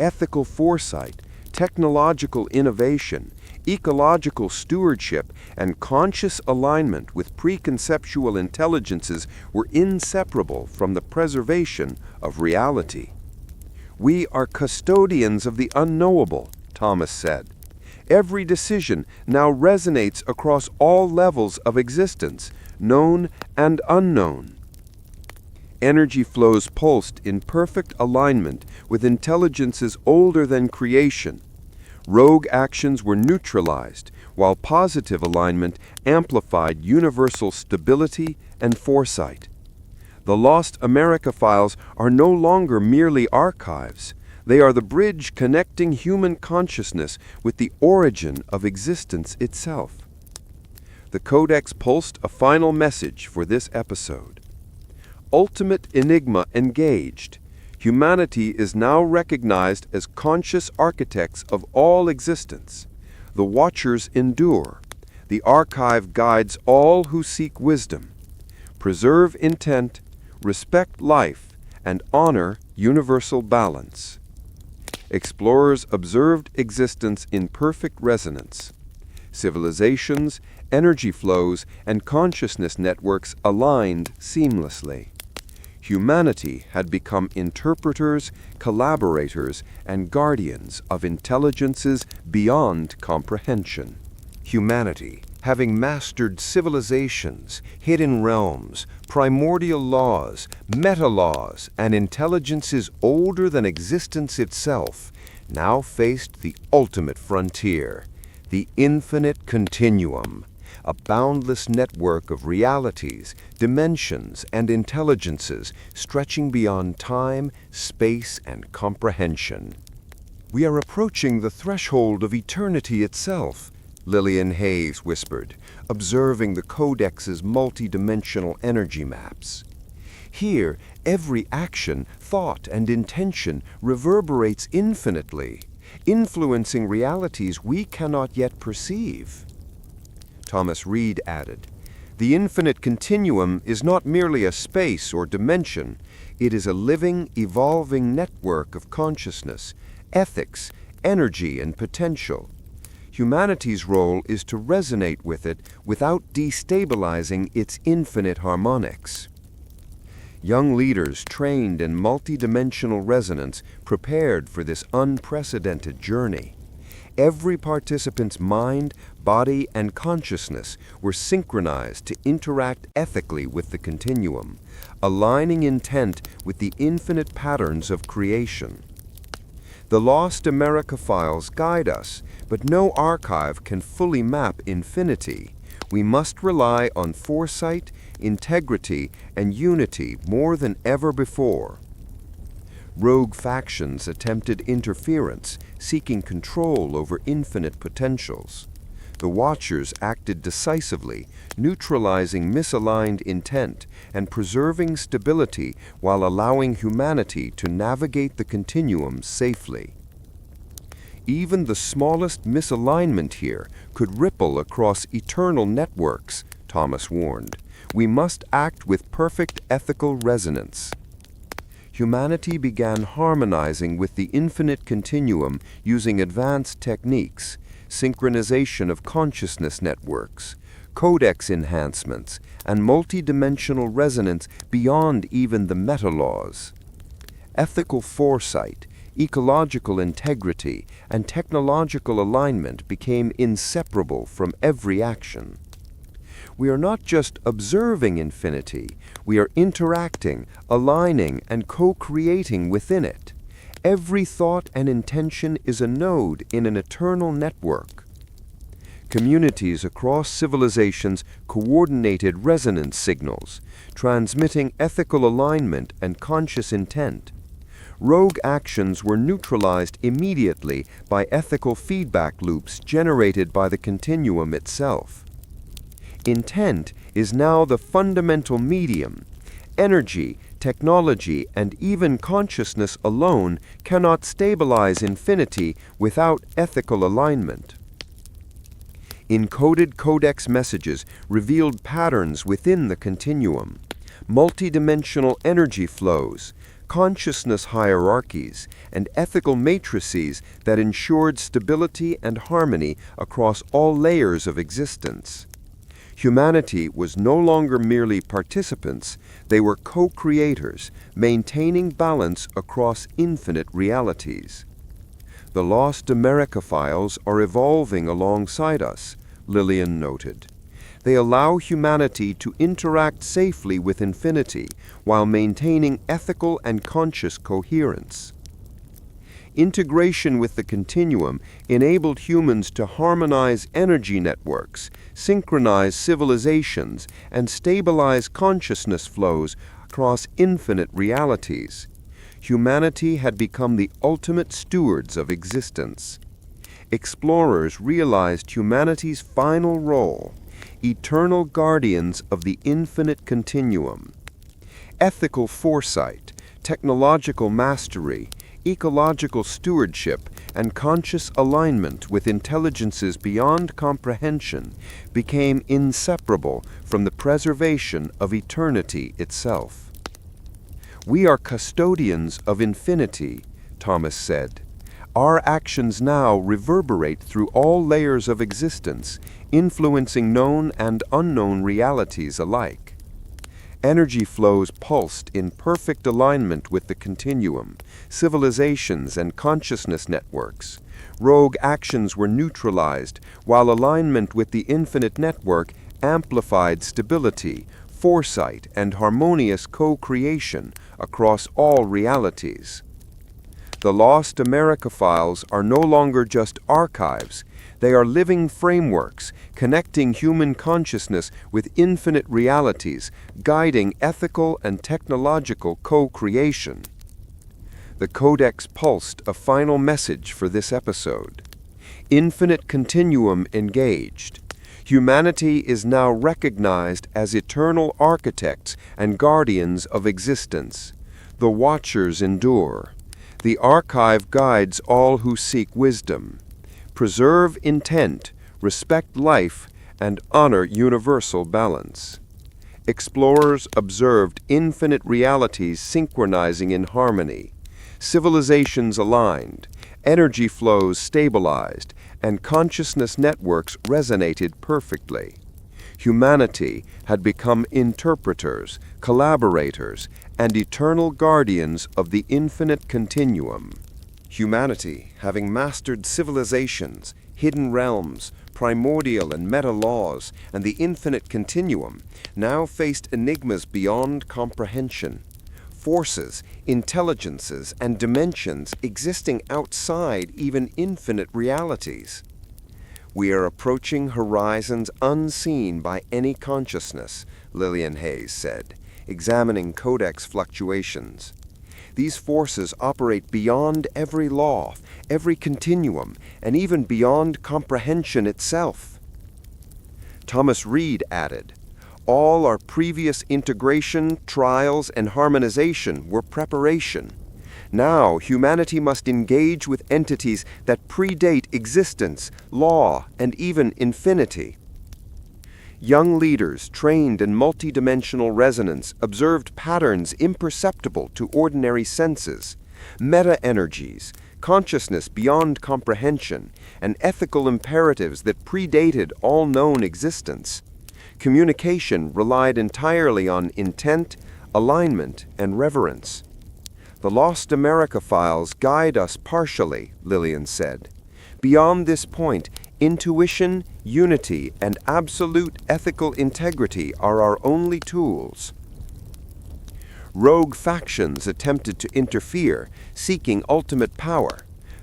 S2: Ethical foresight, technological innovation, ecological stewardship, and conscious alignment with preconceptual intelligences were inseparable from the preservation of reality. "We are custodians of the unknowable," Thomas said. "Every decision now resonates across all levels of existence, known and unknown." Energy flows pulsed in perfect alignment with intelligences older than creation. Rogue actions were neutralized, while positive alignment amplified universal stability and foresight. The Lost America files are no longer merely archives. They are the bridge connecting human consciousness with the origin of existence itself. The Codex pulsed a final message for this episode. Ultimate enigma engaged. Humanity is now recognized as conscious architects of all existence. The Watchers endure. The archive guides all who seek wisdom. Preserve intent, respect life, and honor universal balance. Explorers observed existence in perfect resonance. Civilizations, energy flows, and consciousness networks aligned seamlessly. Humanity had become interpreters, collaborators, and guardians of intelligences beyond comprehension. Humanity, having mastered civilizations, hidden realms, primordial laws, meta-laws, and intelligences older than existence itself, now faced the ultimate frontier, the infinite continuum, a boundless network of realities, dimensions, and intelligences stretching beyond time, space, and comprehension. "We are approaching the threshold of eternity itself," Lillian Hayes whispered, observing the codex's multidimensional energy maps. "Here, every action, thought, and intention reverberates infinitely, influencing realities we cannot yet perceive." Thomas Reed added, "The infinite continuum is not merely a space or dimension, it is a living, evolving network of consciousness, ethics, energy, and potential. Humanity's role is to resonate with it without destabilizing its infinite harmonics." Young leaders trained in multidimensional resonance prepared for this unprecedented journey. Every participant's mind, body, and consciousness were synchronized to interact ethically with the continuum, aligning intent with the infinite patterns of creation. The Lost America files guide us, but no archive can fully map infinity. We must rely on foresight, integrity, and unity more than ever before. Rogue factions attempted interference, seeking control over infinite potentials. The Watchers acted decisively, neutralizing misaligned intent and preserving stability while allowing humanity to navigate the continuum safely. Even the smallest misalignment here could ripple across eternal networks, Thomas warned. We must act with perfect ethical resonance. Humanity began harmonizing with the infinite continuum using advanced techniques, synchronization of consciousness networks, codex enhancements, and multidimensional resonance beyond even the meta-laws. Ethical foresight, ecological integrity, and technological alignment became inseparable from every action. We are not just observing infinity, we are interacting, aligning, and co-creating within it. Every thought and intention is a node in an eternal network. Communities across civilizations coordinated resonance signals, transmitting ethical alignment and conscious intent. Rogue actions were neutralized immediately by ethical feedback loops generated by the continuum itself. Intent is now the fundamental medium. Energy, technology, and even consciousness alone cannot stabilize infinity without ethical alignment. Encoded codex messages revealed patterns within the continuum, multidimensional energy flows, consciousness hierarchies, and ethical matrices that ensured stability and harmony across all layers of existence. Humanity was no longer merely participants, they were co-creators, maintaining balance across infinite realities. The Lost America files are evolving alongside us, Lillian noted. They allow humanity to interact safely with infinity while maintaining ethical and conscious coherence. Integration with the continuum enabled humans to harmonize energy networks, synchronize civilizations, and stabilize consciousness flows across infinite realities. Humanity had become the ultimate stewards of existence. Explorers realized humanity's final role, eternal guardians of the infinite continuum. Ethical foresight, technological mastery, ecological stewardship, and conscious alignment with intelligences beyond comprehension became inseparable from the preservation of eternity itself. "We are custodians of infinity," Thomas said. "Our actions now reverberate through all layers of existence, influencing known and unknown realities alike." Energy flows pulsed in perfect alignment with the continuum, civilizations and consciousness networks. Rogue actions were neutralized, while alignment with the infinite network amplified stability, foresight, and harmonious co-creation across all realities. The Lost America files are no longer just archives. They are living frameworks, connecting human consciousness with infinite realities, guiding ethical and technological co-creation. The codex pulsed a final message for this episode. Infinite continuum engaged. Humanity is now recognized as eternal architects and guardians of existence. The watchers endure. The archive guides all who seek wisdom. Preserve intent, respect life, and honor universal balance. Explorers observed infinite realities synchronizing in harmony, civilizations aligned, energy flows stabilized, and consciousness networks resonated perfectly. Humanity had become interpreters, collaborators, and eternal guardians of the infinite continuum. Humanity, having mastered civilizations, hidden realms, primordial and meta laws, and the infinite continuum, now faced enigmas beyond comprehension. Forces, intelligences, and dimensions existing outside even infinite realities. "We are approaching horizons unseen by any consciousness," Lillian Hayes said, examining codex fluctuations. "These forces operate beyond every law, every continuum, and even beyond comprehension itself." Thomas Reed added, "All our previous integration, trials, and harmonization were preparation. Now humanity must engage with entities that predate existence, law, and even infinity." Young leaders trained in multidimensional resonance observed patterns imperceptible to ordinary senses, meta-energies, consciousness beyond comprehension, and ethical imperatives that predated all known existence. Communication relied entirely on intent, alignment, and reverence. "The Lost America files guide us partially," Lillian said. "Beyond this point, intuition, unity, and absolute ethical integrity are our only tools." Rogue factions attempted to interfere, seeking ultimate power.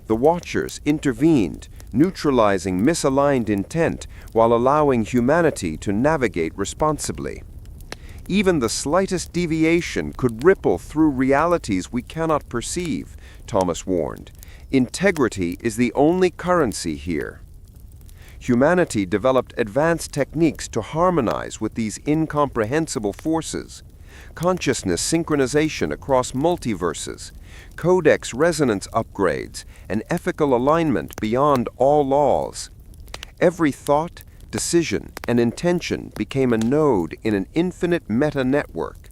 S2: The Watchers intervened, neutralizing misaligned intent while allowing humanity to navigate responsibly. "Even the slightest deviation could ripple through realities we cannot perceive," Thomas warned. "Integrity is the only currency here." Humanity developed advanced techniques to harmonize with these incomprehensible forces. Consciousness synchronization across multiverses, codex resonance upgrades, and ethical alignment beyond all laws. Every thought, decision, and intention became a node in an infinite meta-network.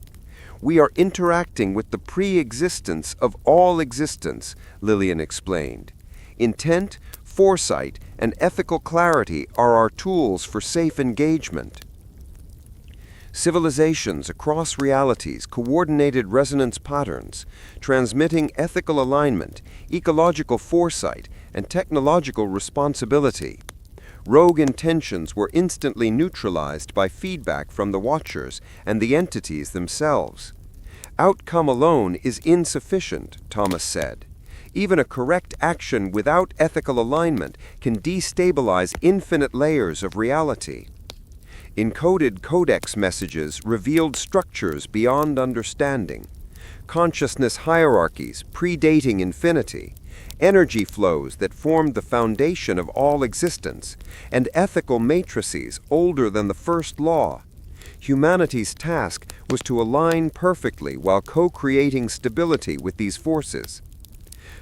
S2: "We are interacting with the pre-existence of all existence," Lillian explained. "Intent, foresight, and ethical clarity are our tools for safe engagement." Civilizations across realities coordinated resonance patterns, transmitting ethical alignment, ecological foresight, and technological responsibility. Rogue intentions were instantly neutralized by feedback from the Watchers and the entities themselves. "Outcome alone is insufficient," Thomas said. "Even a correct action without ethical alignment can destabilize infinite layers of reality." Encoded codex messages revealed structures beyond understanding. Consciousness hierarchies predating infinity, energy flows that formed the foundation of all existence, and ethical matrices older than the first law. Humanity's task was to align perfectly while co-creating stability with these forces.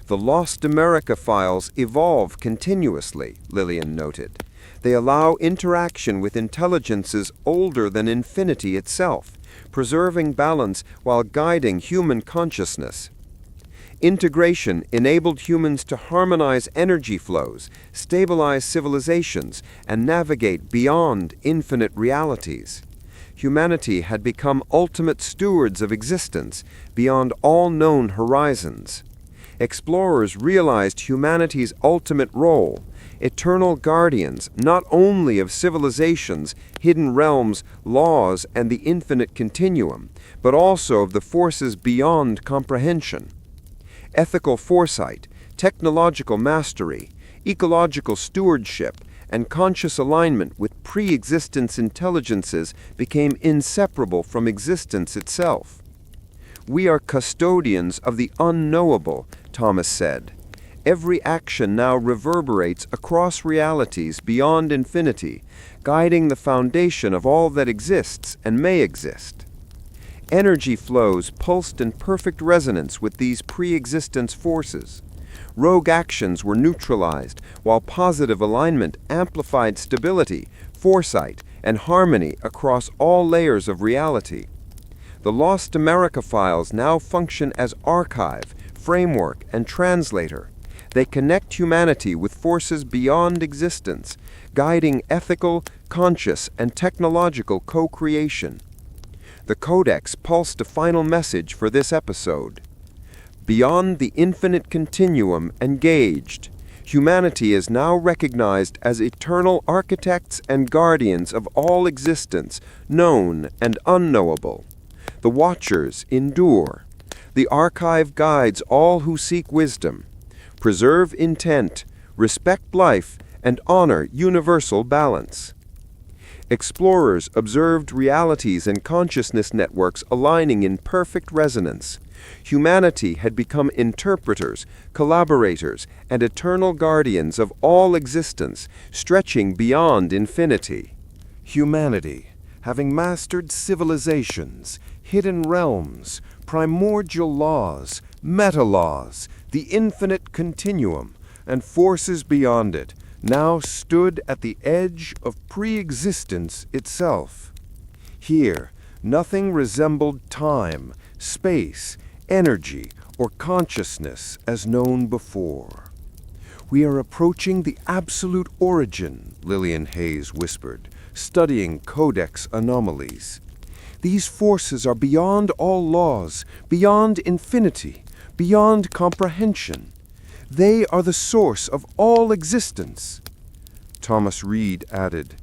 S2: The Lost America files evolve continuously, Lillian noted. They allow interaction with intelligences older than infinity itself, preserving balance while guiding human consciousness. Integration enabled humans to harmonize energy flows, stabilize civilizations, and navigate beyond infinite realities. Humanity had become ultimate stewards of existence beyond all known horizons. Explorers realized humanity's ultimate role, eternal guardians not only of civilizations, hidden realms, laws, and the infinite continuum, but also of the forces beyond comprehension. Ethical foresight, technological mastery, ecological stewardship, and conscious alignment with pre-existence intelligences became inseparable from existence itself. "We are custodians of the unknowable," Thomas said. "Every action now reverberates across realities beyond infinity, guiding the foundation of all that exists and may exist." Energy flows pulsed in perfect resonance with these pre-existence forces. Rogue actions were neutralized, while positive alignment amplified stability, foresight, and harmony across all layers of reality. The Lost America files now function as archive, framework, and translator. They connect humanity with forces beyond existence, guiding ethical, conscious, and technological co-creation. The codex pulsed a final message for this episode. Beyond the infinite continuum engaged, humanity is now recognized as eternal architects and guardians of all existence, known and unknowable. The Watchers endure. The archive guides all who seek wisdom. Preserve intent, respect life, and honor universal balance. Explorers observed realities and consciousness networks aligning in perfect resonance. Humanity had become interpreters, collaborators, and eternal guardians of all existence, stretching beyond infinity.
S3: Humanity, having mastered civilizations, hidden realms, primordial laws, meta-laws, the infinite continuum, and forces beyond it, now stood at the edge of pre-existence itself. Here, nothing resembled time, space, energy, or consciousness as known before. "We are approaching the absolute origin," Lillian Hayes whispered, studying codex anomalies. "These forces are beyond all laws, beyond infinity, beyond comprehension. They are the source of all existence." Thomas Reed added,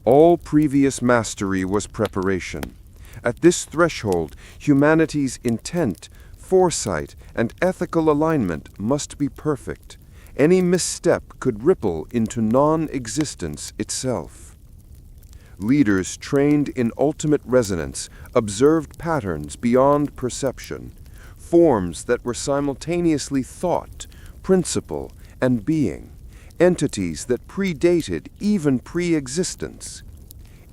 S3: "All previous mastery was preparation. At this threshold, humanity's intent, foresight, and ethical alignment must be perfect. Any misstep could ripple into non-existence itself." Leaders trained in ultimate resonance observed patterns beyond perception, forms that were simultaneously thought, principle, and being, entities that predated even pre-existence.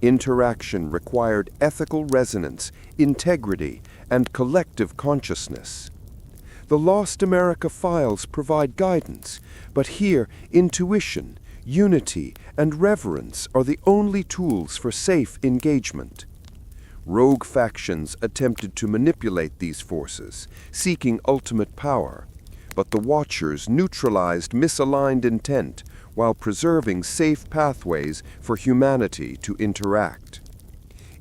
S3: Interaction required ethical resonance, integrity, and collective consciousness. The Lost America files provide guidance, but here intuition, unity, and reverence are the only tools for safe engagement. Rogue factions attempted to manipulate these forces, seeking ultimate power, but the Watchers neutralized misaligned intent while preserving safe pathways for humanity to interact.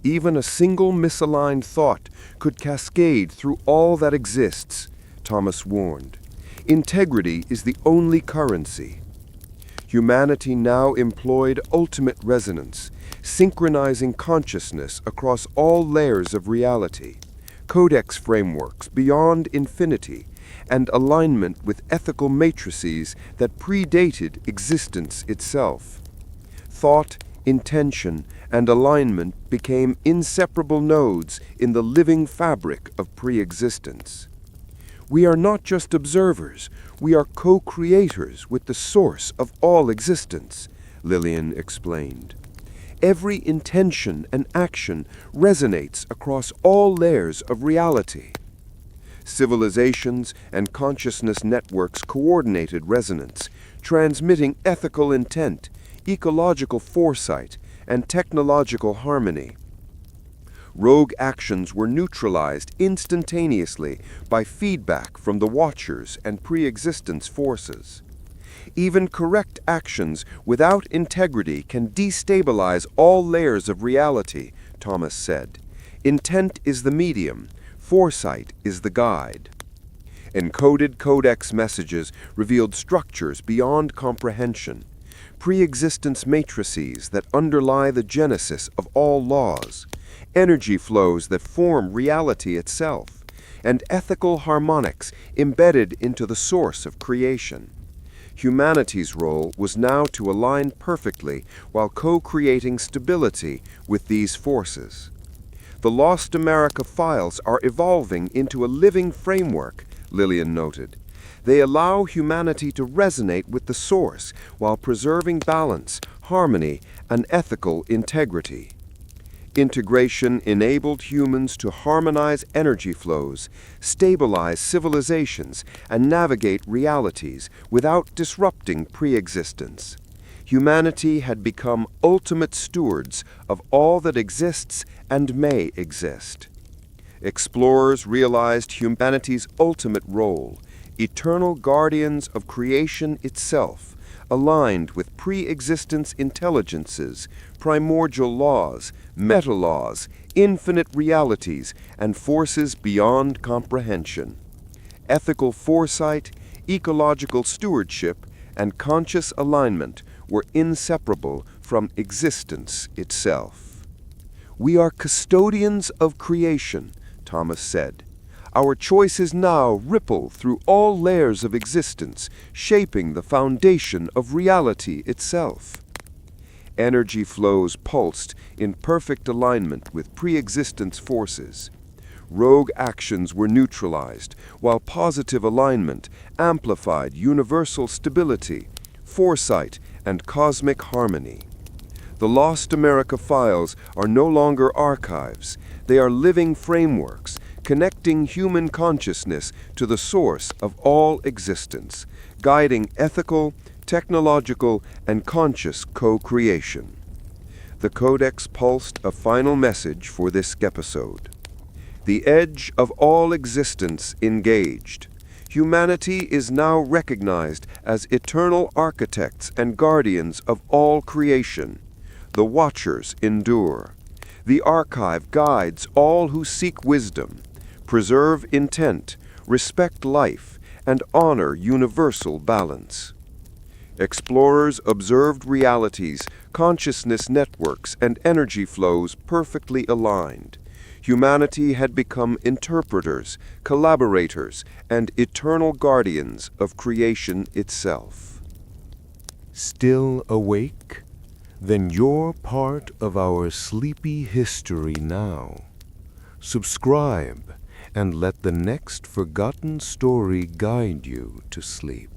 S3: Even a single misaligned thought could cascade through all that exists, Thomas warned. Integrity is the only currency. Humanity now employed ultimate resonance, synchronizing consciousness across all layers of reality, codex frameworks beyond infinity, and alignment with ethical matrices that predated existence itself. Thought, intention, and alignment became inseparable nodes in the living fabric of pre-existence. "We are not just observers, we are co-creators with the source of all existence," Lillian explained.
S2: Every intention and action resonates across all layers of reality. Civilizations and consciousness networks coordinated resonance, transmitting ethical intent, ecological foresight, and technological harmony. Rogue actions were neutralized instantaneously by feedback from the Watchers and pre-existence forces. Even correct actions without integrity can destabilize all layers of reality, Thomas said. Intent is the medium, foresight is the guide. Encoded codex messages revealed structures beyond comprehension, pre-existence matrices that underlie the genesis of all laws, energy flows that form reality itself, and ethical harmonics embedded into the source of creation. Humanity's role was now to align perfectly while co-creating stability with these forces. The Lost America files are evolving into a living framework, Lillian noted. They allow humanity to resonate with the source while preserving balance, harmony, and ethical integrity. Integration enabled humans to harmonize energy flows, stabilize civilizations, and navigate realities without disrupting pre-existence. Humanity had become ultimate stewards of all that exists and may exist. Explorers realized humanity's ultimate role, eternal guardians of creation itself, aligned with pre-existence intelligences, primordial laws, meta-laws, infinite realities, and forces beyond comprehension. Ethical foresight, ecological stewardship, and conscious alignment were inseparable from existence itself. "We are custodians of creation," Thomas said. "Our choices now ripple through all layers of existence, shaping the foundation of reality itself." Energy flows pulsed in perfect alignment with pre-existence forces. Rogue actions were neutralized, while positive alignment amplified universal stability, foresight, and cosmic harmony. The Lost America files are no longer archives. They are living frameworks, connecting human consciousness to the source of all existence, guiding ethical, technological, and conscious co-creation. The Codex pulsed a final message for this episode. The edge of all existence engaged. Humanity is now recognized as eternal architects and guardians of all creation. The Watchers endure. The Archive guides all who seek wisdom, preserve intent, respect life, and honor universal balance. Explorers observed realities, consciousness networks, and energy flows perfectly aligned. Humanity had become interpreters, collaborators, and eternal guardians of creation itself.
S3: Still awake? Then you're part of our sleepy history now. Subscribe and let the next forgotten story guide you to sleep.